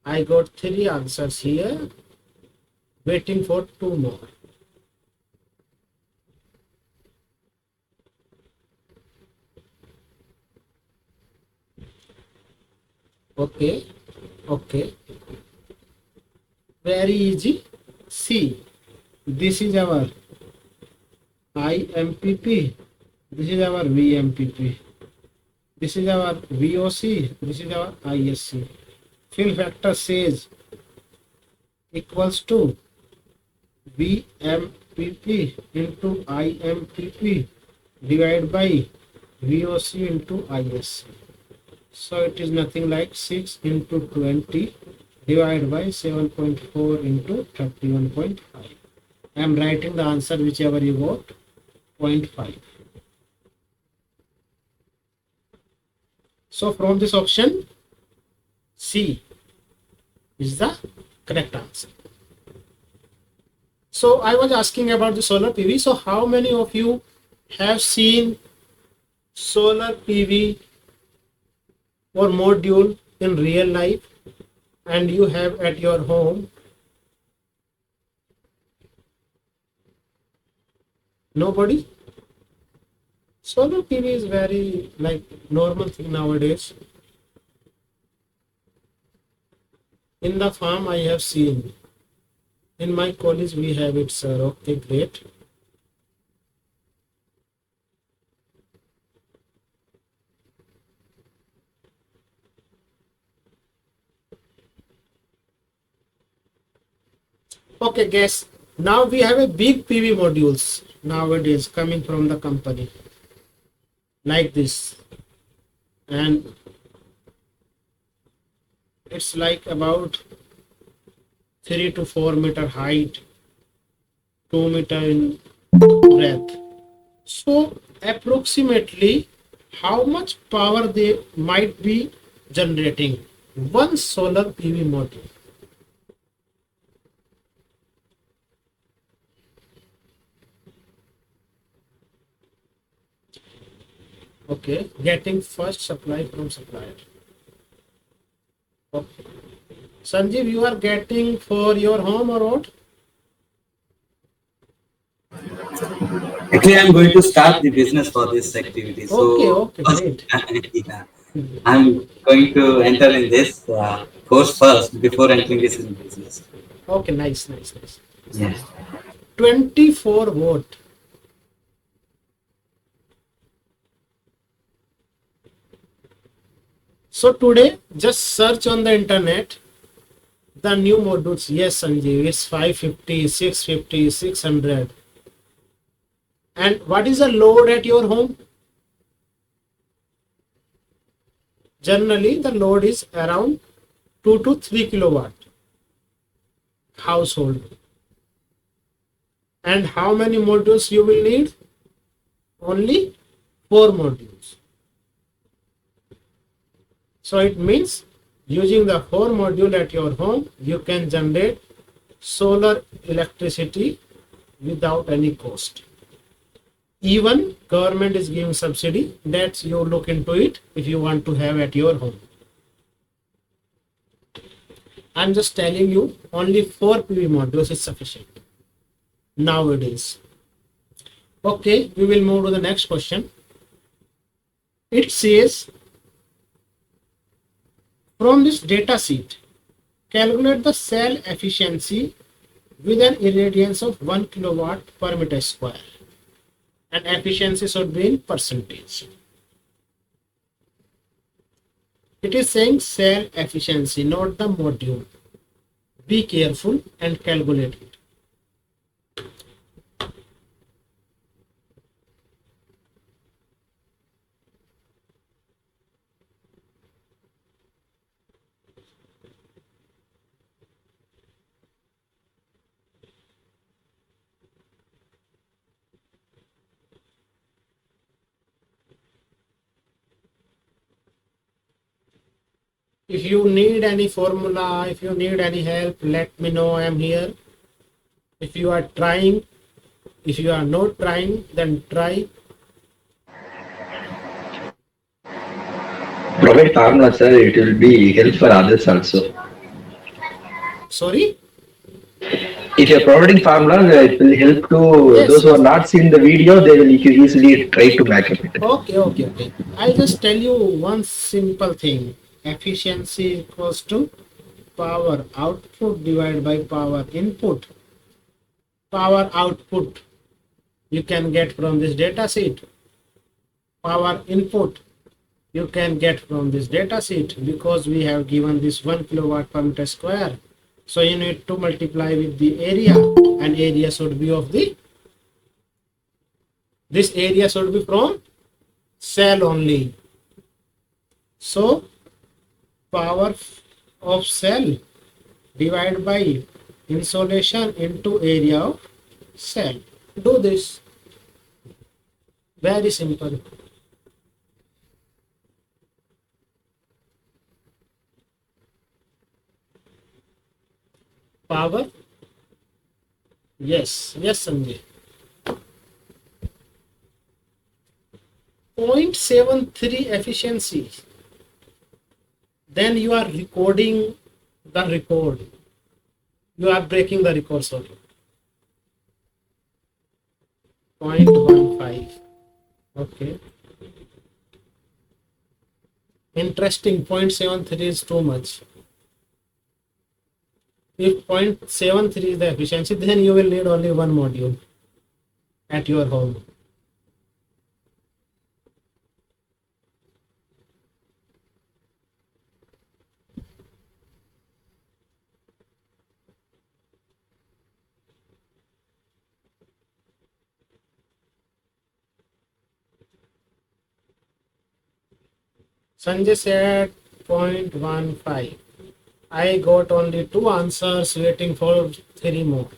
I got 3 answers here. Waiting for 2 more. Okay. Very easy. See, this is our IMPP. This is our VMPP. This is our VOC. This is our ISC. Fill factor says equals to VMPP into IMPP divided by VOC into ISC. So it is nothing like 6 into 20 divided by 7.4 into 31.5. I am writing the answer whichever you got, 0.5. So from this option, C is the correct answer. So I was asking about the solar PV. So how many of you have seen solar PV or module in real life and you have at your home? Nobody? Solar PV is very like normal thing nowadays. In the farm I have seen. In my college we have it, sir. Okay, great. Okay, guess. Now we have a big PV modules nowadays coming from the company like this, and it's like about 3 to 4 meter height, 2 meter in breadth. So approximately how much power they might be generating one solar PV module? Okay, getting first supply from supplier. Okay. Sanjeev, you are getting for your home or what? Actually, I'm going to start the business for this activity. Okay, So, okay, first, great. yeah, I'm going to enter in this course first before entering this in business. Okay, nice, nice, nice. Yes. 24 watt. So today, just search on the internet the new modules. Yes, Sanjeev, it's 550, 650, 600. And what is the load at your home? Generally, the load is around 2 to 3 kilowatt household. And how many modules you will need? Only 4 modules. So it means using the 4 module at your home, you can generate solar electricity without any cost. Even government is giving subsidy. That's you look into it if you want to have at your home. I'm just telling you only 4 PV modules is sufficient nowadays. Okay, we will move to the next question. It says from this data sheet, calculate the cell efficiency with an irradiance of 1 kilowatt per meter square. And efficiency should be in percentage. It is saying cell efficiency, not the module. Be careful and calculate it. If you need any formula, if you need any help, let me know. I am here. If you are trying, if you are not trying, then try. Provide formula, sir. It will be help for others also. Sorry? If you're providing formula, it will help to Yes, those who are yes. not seen the video. They will easily try to back up it. Okay, okay, okay. I'll just tell you one simple thing. Efficiency equals to power output divided by power input. Power output you can get from this data sheet. Power input you can get from this data sheet because we have given this 1 kilowatt per meter square. So you need to multiply with the area, and area should be of the, this area should be from cell only. So power of cell divided by insolation into area of cell. Do this. Very simple. Power. Yes, yes, Sanjay. 0.73 efficiency, then you are recording the record. You are breaking the record, sorry. 0.15. Okay. Interesting. 0.73 is too much. If 0.73 is the efficiency, then you will need only one module at your home. Sanjay said 0.15. I got only 2 answers, waiting for 3 more.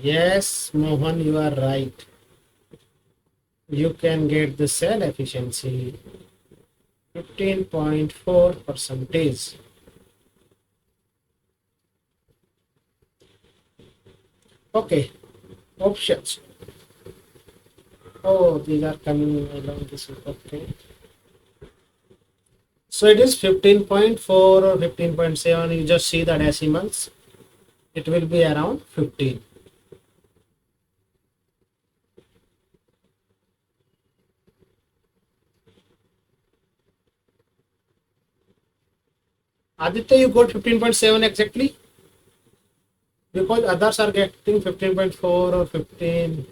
Yes, Mohan, you are right. You can get the cell efficiency 15.4%. Okay, options. Oh, these are coming along this way. Okay. So it is 15.4 or 15.7. You just see the decimals. It will be around 15. Aditya, you got 15.7 exactly? Because others are getting 15.4 or 15.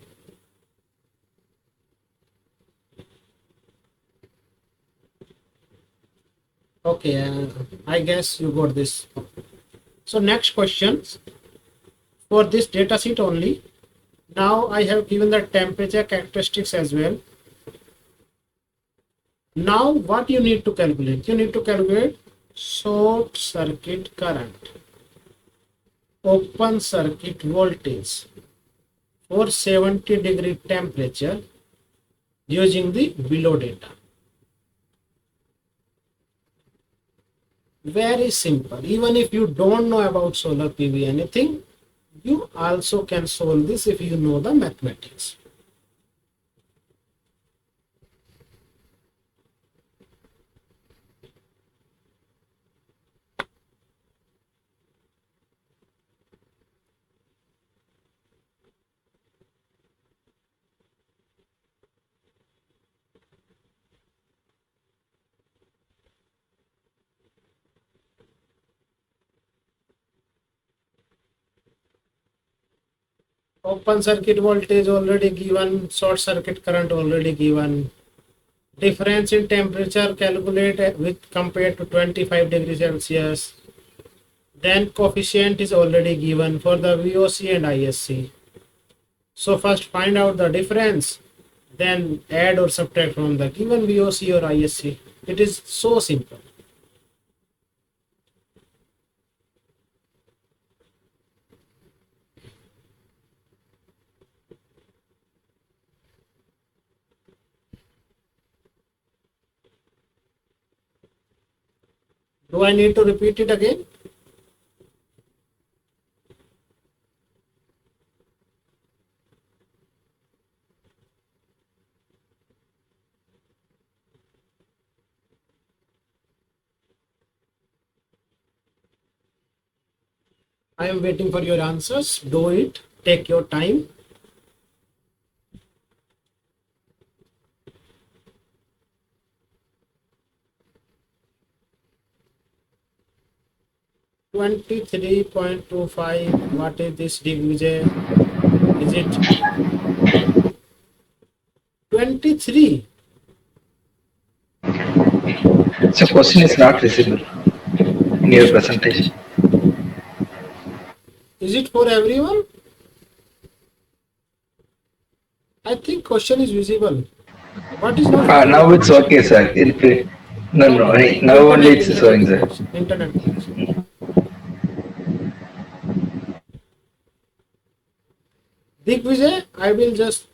Okay, I guess you got this. So next question for this data sheet only. Now I have given the temperature characteristics as well. Now what you need to calculate? You need to calculate short circuit current, open circuit voltage for 70-degree temperature using the below data. Very simple. Even if you don't know about solar PV anything, you also can solve this if you know the mathematics. Open circuit voltage already given, short circuit current already given. Difference in temperature calculate with compared to 25 degrees Celsius. Then coefficient is already given for the VOC and ISC. So first find out the difference, then add or subtract from the given VOC or ISC. It is so simple. Do I need to repeat it again? I am waiting for your answers. Do it. Take your time. (23.25). What is this, Digvijay? Is it 23? So question is not visible in your presentation. Is it for everyone? I think question is visible. What is not visible? Now it's okay, sir. No, now only it's showing, sir. Internet. Internet connection. Digvijay, I will just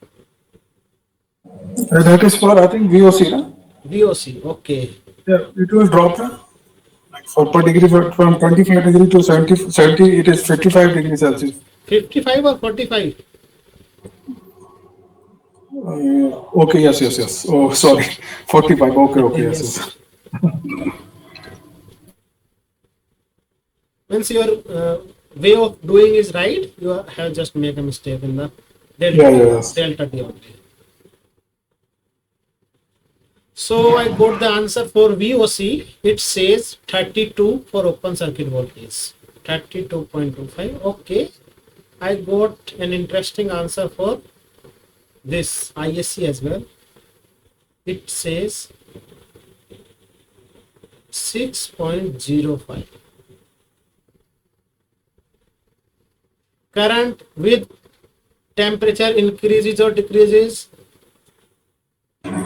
That is for, I think, VOC, no? VOC. Okay. Yeah, it will drop like for per degree from 25 degree to 70, it is 55 degrees Celsius. 55 or 45? Okay, yes. Oh, sorry, 45. Okay, yes. Yes. Once your way of doing is right, you have just made a mistake in the delta, Yes. delta T only. So I got the answer for VOC. It says 32 for open circuit voltage. 32.25. Okay. I got an interesting answer for this ISC as well. It says 6.05. Current with temperature increases or decreases?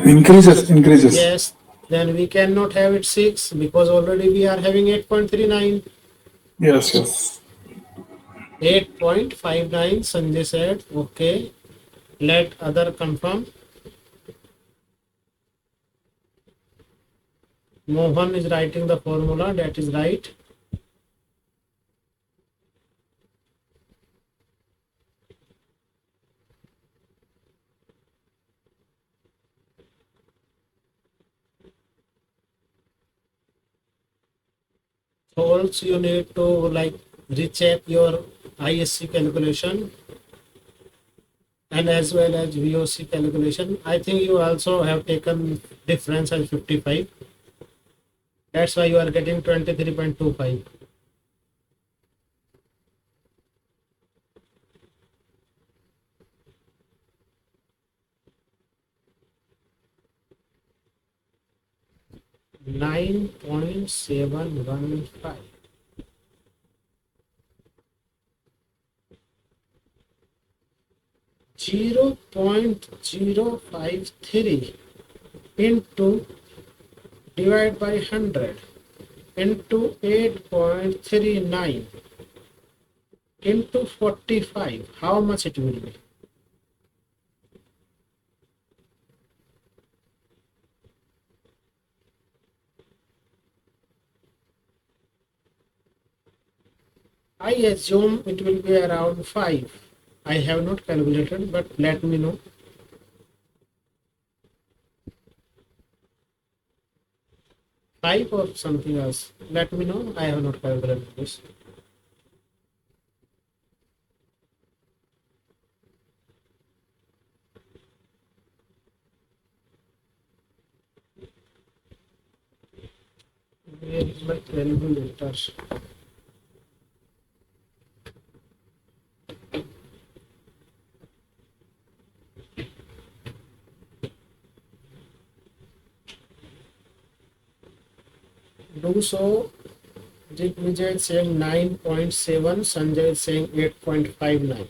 Increases. Yes. Then we cannot have it 6 because already we are having 8.39. Yes. 8.59, Sanjay said. Okay. Let other confirm. Mohan is writing the formula. That is right. So also you need to like recheck your ISC calculation and as well as VOC calculation. I think you also have taken difference as 55. That's why you are getting 23.25. $9.715. $0.053 into divide by 100 into 8.39 into 45. How much it will be? I assume it will be around 5. I have not calculated, but let me know. 5 or something else. Let me know. I have not calculated this. Where is my calculator? Do so. Vijay is saying 9.7, Sanjay is saying 8.59.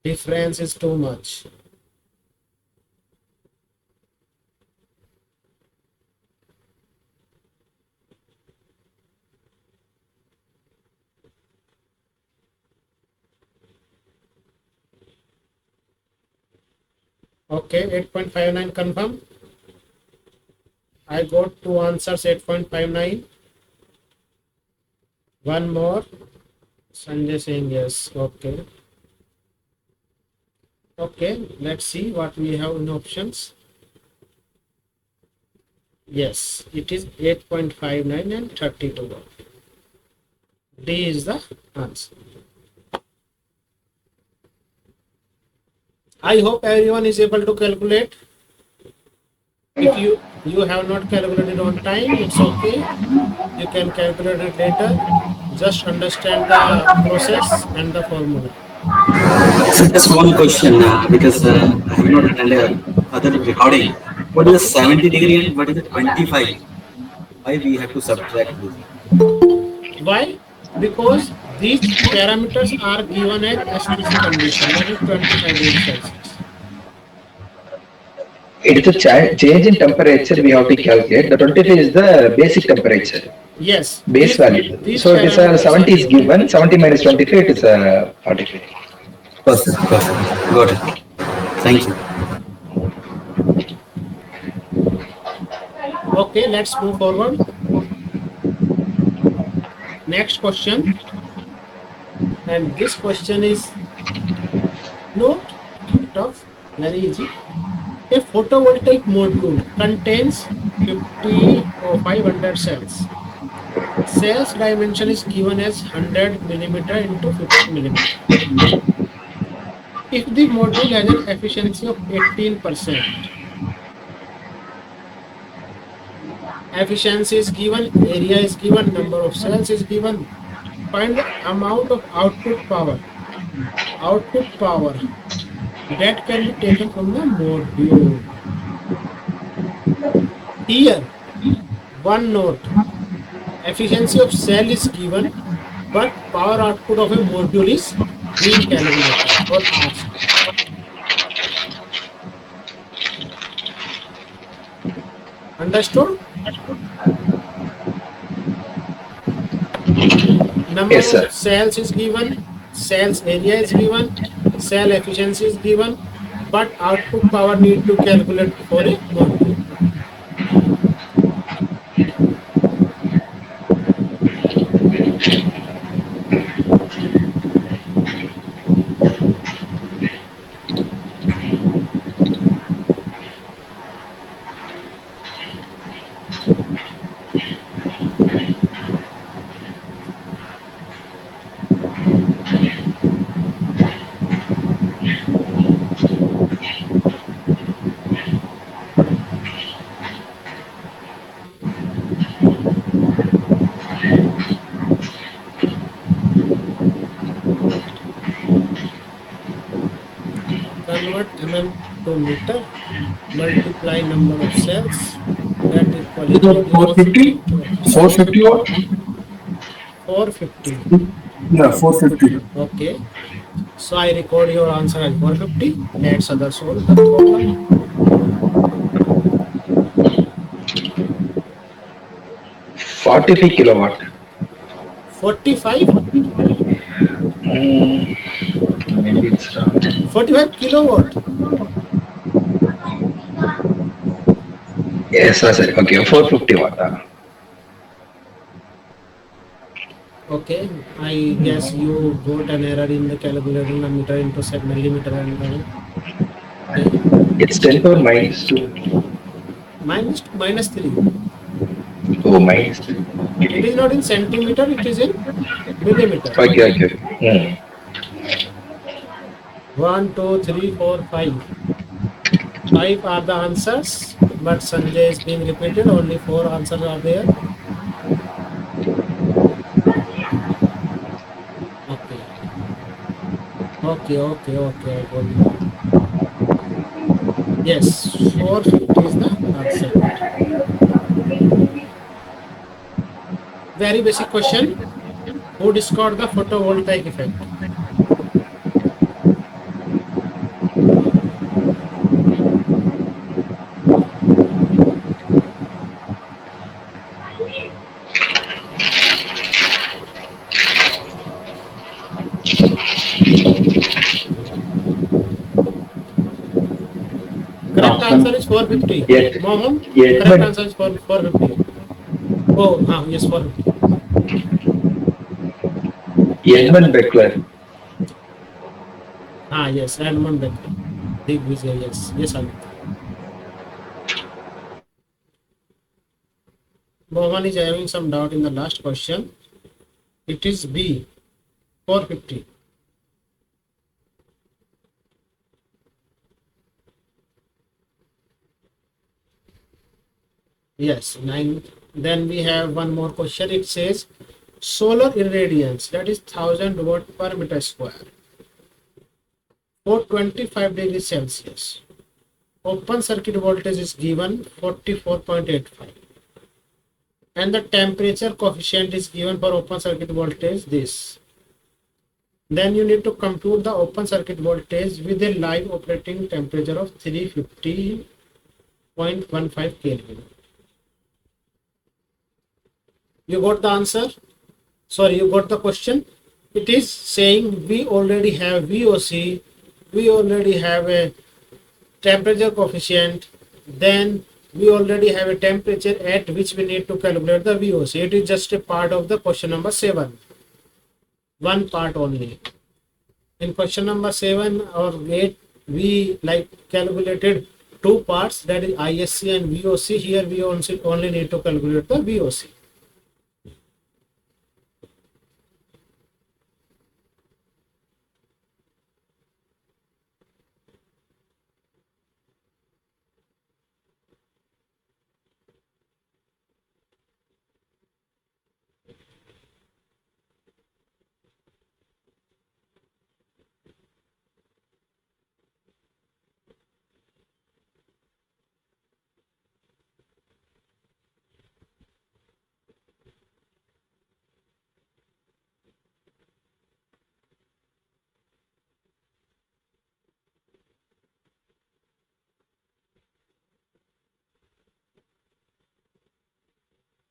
Difference is too much. Okay, 8.59 confirm. I got two answers, 8.59. One more. Sanjay saying yes. Okay. Okay, let's see what we have in options. Yes, it is 8.59 and 32. D is the answer. I hope everyone is able to calculate. If you have not calculated on time, it's okay. You can calculate it later. Just understand the process and the formula. So just one question, because I have not done other recording. What is 70 degree and what is 25? Why we have to subtract this? Why? Because these parameters are given as STC condition, that is 25 degrees Celsius. It is a change in temperature we have to calculate. The 25 is the basic temperature. Yes. Base value. So it is 70 is given. 70 minus 25 it is 45. Perfect, perfect. Got it. Thank you. Okay, let's move forward. Next question, and this question is not tough, very easy. A photovoltaic module contains 50 or 500 cells. Cells dimension is given as 100 millimeter into 50 millimeter. If the module has an efficiency of 18%, efficiency is given, area is given, number of cells is given, find the amount of output power that can be taken from the module. Here, one note, efficiency of cell is given, but power output of a module is being calculated or asked. Understood? Number Yes, of sir. cells is given, cells area is given, cell efficiency is given, but output power need to calculate for a module. Convert to meter, multiply number of cells, that equal Is it 450? 450 watt? 450. Yeah, 450. Okay. So I record your answer as 450. Let's other solve the problem. 45 kilowatt. 45? Maybe it's wrong. 45 kilowatt. Yes, sir. Okay, 450 watt. Okay. I guess you got an error in the calculating the meter into millimeter and okay. It's 10 power minus 2. Minus 3. Oh, minus 3. It is not in centimeter, it is in millimeter. Okay, okay. 1, 2, 3, 4, 5. 5 are the answers, but Sanjay is being repeated. Only 4 answers are there. Okay. Okay. I got it. Yes, 450 is the answer. Very basic question. Who discovered the photovoltaic effect? Correct answer is 450. Yes. Mohan, Yes. correct answer is 450. Oh, yes, 450. Edmund Beckler. Yes, Edmund Becker. Big Vijay, yes. Yes, Aditya. Mohan is having some doubt in the last question. It is B, 450. Yes, 9. Then we have one more question. It says solar irradiance, that is 1000 watt per meter square for 25 degrees Celsius. Open circuit voltage is given 44.85. And the temperature coefficient is given for open circuit voltage this. Then you need to compute the open circuit voltage with a live operating temperature of 350.15 Kelvin. You got the answer? Sorry, you got the question? it is saying we already have VOC, we already have a temperature coefficient, then we already have a temperature at which we need to calculate the VOC. It is just a part of the question number 7, one part only. In question number 7 or 8, we like calculated two parts, that is ISC and VOC. Here we only need to calculate the VOC.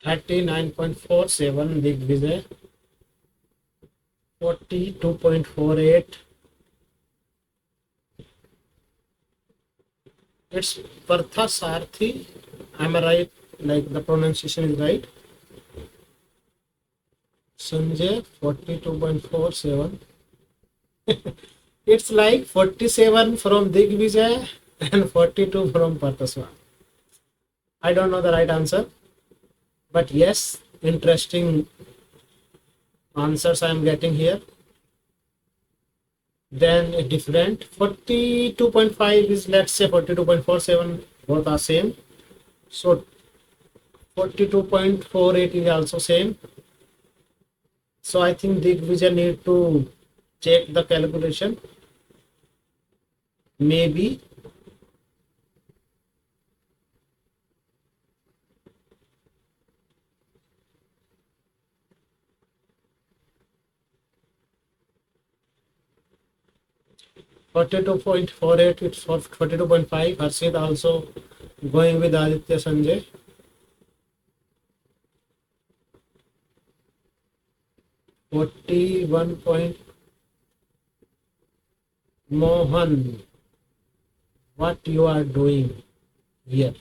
$39.47 Digvijay, 42.48. It's Partha Sarthi. Am I right? Like the pronunciation is right? Sanjay, 42.47. It's like 47 from Digvijay and 42 from Parthaswar. I don't know the right answer, but yes, interesting answers I am getting here. Then a different 42.5 is, let's say 42.47, both are same. So 42.48 is also same. So I think Digvijay need to check the calculation. Maybe. $42.48, it's for 42.5. Harshit also going with Aditya Sanjay. Mohan, what you are doing here?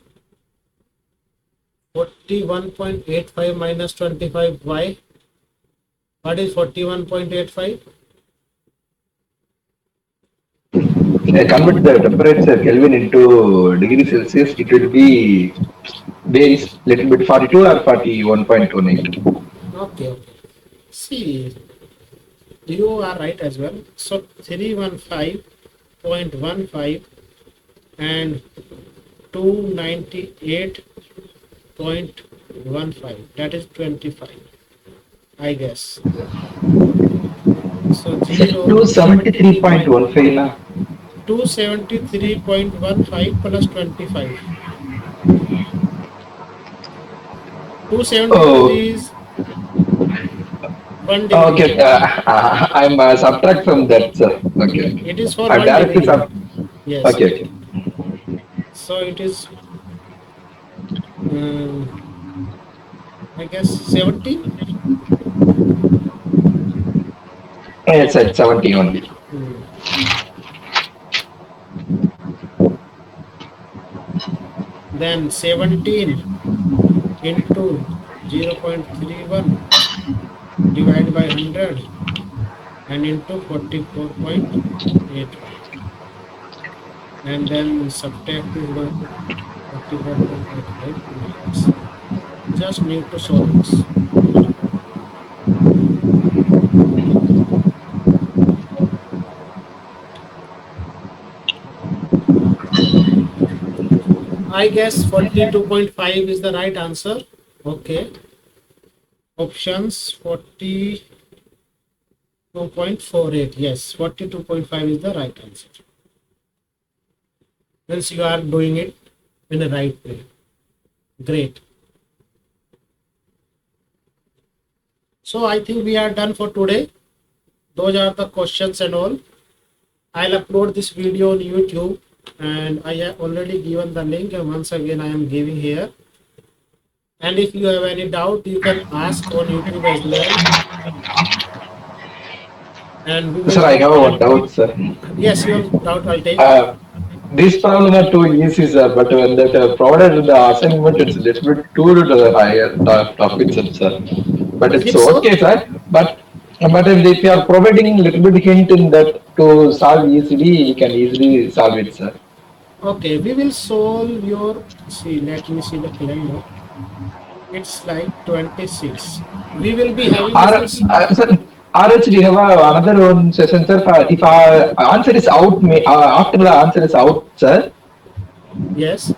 41.85 minus 25, why? What is 41.85? Convert the temperature Kelvin into degree Celsius, it will be varies little bit 42 or 41.18. Okay, okay. See, you are right as well. So 315.15 and 298.15, that is 25, I guess. So 273.15 273.15 plus 25. 273 Oh, is 1 okay. degree. I'm subtract from that, sir. Okay. It is for I'm 1 directly degree. sub. Yes. Okay, okay. So it is, I guess 17. Yes, at 70 only. Then 17 into 0.31 divided by 100 and into 44.85, and then subtract is going to 44.85 minus. Just need to solve this. I guess 42.5 is the right answer. Okay. Options 42.48. Yes, 42.5 is the right answer. Means you are doing it in the right way. Great. So I think we are done for today. Those are the questions and all. I'll upload this video on YouTube, and I have already given the link, and once again I am giving here. And if you have any doubt, you can ask on YouTube as well. and we will Sir, I talk. have one doubt, sir. Yes, your doubt I'll take. This problem are too easy, sir, but when that provided in the assignment, it's a little bit too to the higher top itself, sir. But Is it's it so? okay, sir. But if you are providing little bit hint in that to solve easily, you can easily solve it, sir. Okay, we will solve your. See, let me see the calendar. It's like 26. We will be having Or, this. sir, or else we have another one session, sir. If our answer is out, after the answer is out, sir, Yes.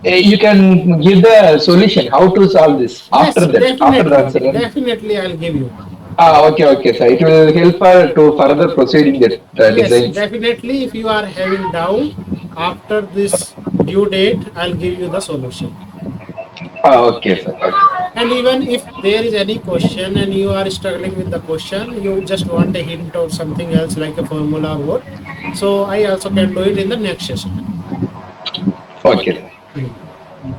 you can give the solution how to solve this Yes, after the definitely. answer. Definitely, I'll give you. Okay, okay, sir. It will help her to further proceeding that Yes, designs. definitely. If you are having doubt after this due date, I'll give you the solution. Okay, sir. Okay. And even if there is any question and you are struggling with the question, you just want a hint or something else like a formula or what. So I also can do it in the next session. Okay, sir. Hmm.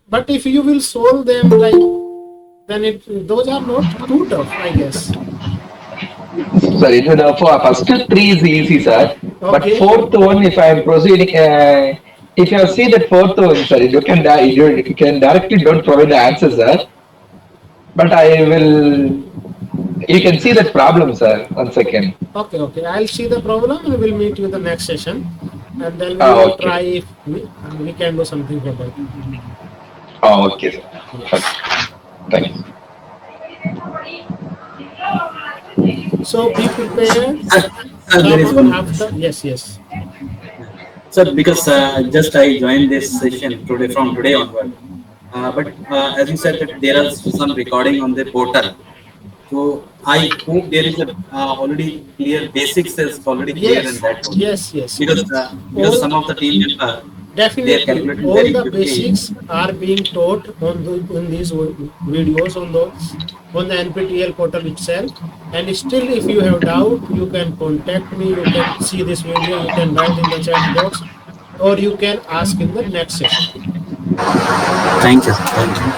But if you will solve them like, then those are not too tough, I guess. Sorry, for first three is easy, sir. But Okay. fourth one, if I am proceeding, if you see that fourth one, sir, you can directly don't provide the answer, sir. But I will. You can see that problem, sir. 1 second. Okay, okay. I'll see the problem and we'll meet you the next session. And then we will try Okay. if we can do something for that. Okay, sir. Okay. Yes. Thank you. So be prepared. There Come is up one after. question. Yes, yes. Sir, because just I joined this session today from today onward. But as you said that there are some recording on the portal. So I hope there is a already clear basics is already clear in Yes, that one. yes, yes. Because All some of the team member they are definitely calculating all very the quickly. basics are being taught on in these videos on the NPTEL portal itself. And still, if you have doubt, you can contact me. You can see this video. You can write in the chat box, or you can ask in the next session. Thank you. Thank you.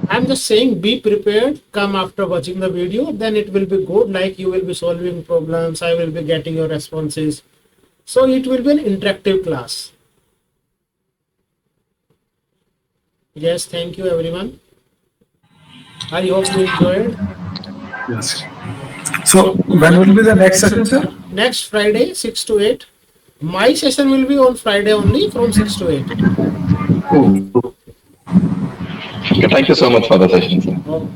I'm just saying, be prepared. Come after watching the video, then it will be good. Like you will be solving problems. I will be getting your responses. So it will be an interactive class. Yes, thank you everyone. I hope you enjoyed. Yes. So when will be the next session, sir? Next Friday, 6 to 8. My session will be on Friday only from 6 to 8. Oh, okay, thank you so much for the session, sir. Oh,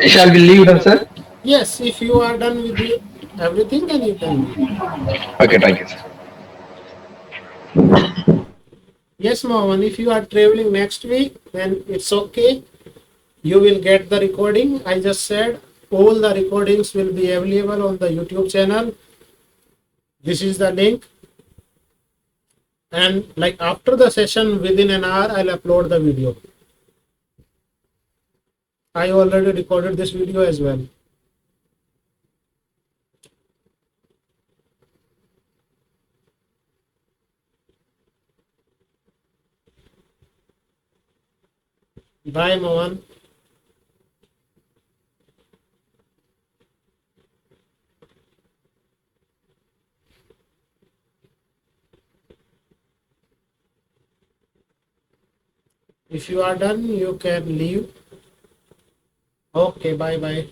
Shall we leave them, sir? yes, if you are done with everything, then you can leave. Okay, thank you, sir. Yes, Mohan, if you are traveling next week, then it's okay. You will get the recording. I just said all the recordings will be available on the YouTube channel. This is the link. And like after the session, within an hour, I'll upload the video. I already recorded this video as well. Bye, Mohan. If you are done, you can leave. Okay, bye bye.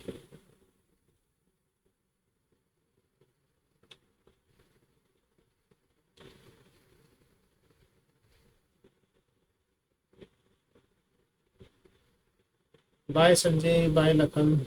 Bye, Sanjay. Bye, Lakan.